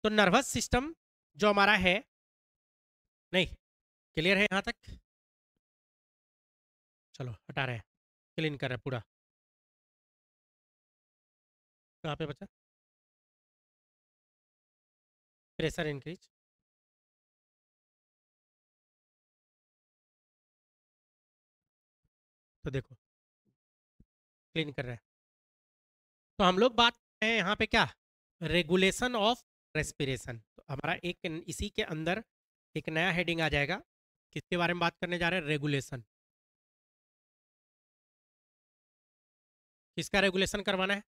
तो नर्वस सिस्टम जो हमारा है, नहीं, क्लियर है यहाँ तक, चलो हटा रहे हैं, क्लीन कर रहे हैं पूरा। कहाँ पे बचा, प्रेशर इंक्रीज, तो देखो क्लीन कर रहे हैं। तो हम लोग बात कर रहे हैं यहाँ पे क्या, रेगुलेशन ऑफ रेस्पिरेशन। तो हमारा एक इसी के अंदर एक नया हेडिंग आ जाएगा, किसके बारे में बात करने जा रहे हैं, रेगुलेशन। किसका रेगुलेशन करवाना है,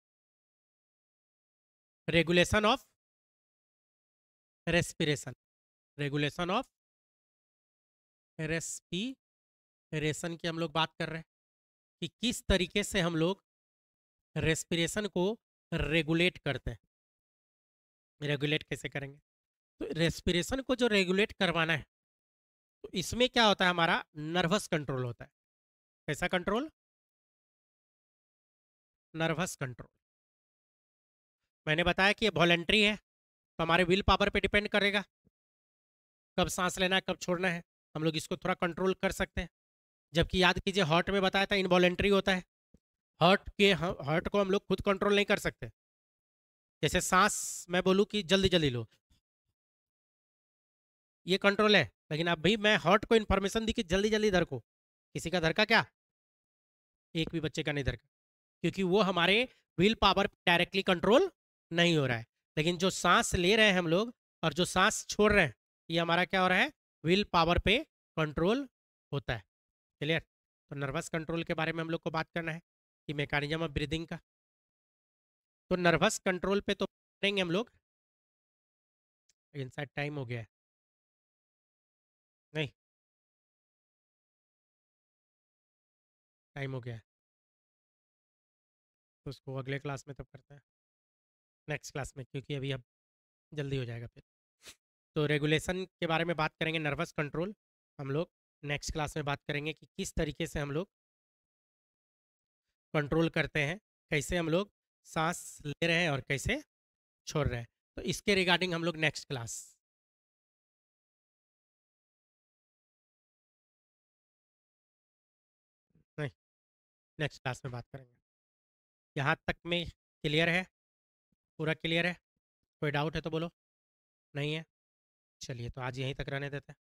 regulation of respiration, regulation of respiration की हम लोग बात कर रहे हैं, कि किस तरीके से हम लोग रेस्पिरेशन को रेगुलेट करते हैं, रेगुलेट कैसे करेंगे। तो रेस्पिरेशन को जो रेगुलेट करवाना है, तो इसमें क्या होता है, हमारा नर्वस कंट्रोल होता है। कैसा कंट्रोल, नर्वस कंट्रोल। मैंने बताया कि ये वॉलेंट्री है, तो हमारे विल पावर पे डिपेंड करेगा, कब सांस लेना है कब छोड़ना है, हम लोग इसको थोड़ा कंट्रोल कर सकते हैं। जबकि याद कीजिए हार्ट में बताया था इनवॉलेंट्री होता है, हार्ट को हम लोग खुद कंट्रोल नहीं कर सकते। जैसे सांस मैं बोलूँ कि जल्दी जल्दी लो, ये कंट्रोल है, लेकिन अब भी मैं हार्ट को इन्फॉर्मेशन दी कि जल्दी जल्दी धर को, किसी का धर का क्या, एक भी बच्चे का नहीं धर का, क्योंकि वो हमारे विल पावर डायरेक्टली कंट्रोल नहीं हो रहा है। लेकिन जो सांस ले रहे हैं हम लोग और जो सांस छोड़ रहे हैं, ये हमारा क्या हो रहा है, विल पावर पे कंट्रोल होता है। क्लियर। तो नर्वस कंट्रोल के बारे में हम लोग को बात करना है, कि मैकेनिज्म ऑफ ब्रीदिंग का। तो नर्वस कंट्रोल पे तो करेंगे हम लोग, इनसाइड टाइम हो गया है, नहीं, टाइम हो गया है, तो उसको अगले क्लास में तब करते हैं, नेक्स्ट क्लास में, क्योंकि अभी अब जल्दी हो जाएगा फिर। तो रेगुलेशन के बारे में बात करेंगे, नर्वस कंट्रोल हम लोग नेक्स्ट क्लास में बात करेंगे, कि किस तरीके से हम लोग कंट्रोल करते हैं, कैसे हम लोग सांस ले रहे हैं और कैसे छोड़ रहे हैं। तो इसके रिगार्डिंग हम लोग नेक्स्ट क्लास, नहीं, नेक्स्ट क्लास में बात करेंगे। यहाँ तक में क्लियर है, पूरा क्लियर है, कोई डाउट है तो बोलो, नहीं है, चलिए तो आज यहीं तक रहने देते हैं।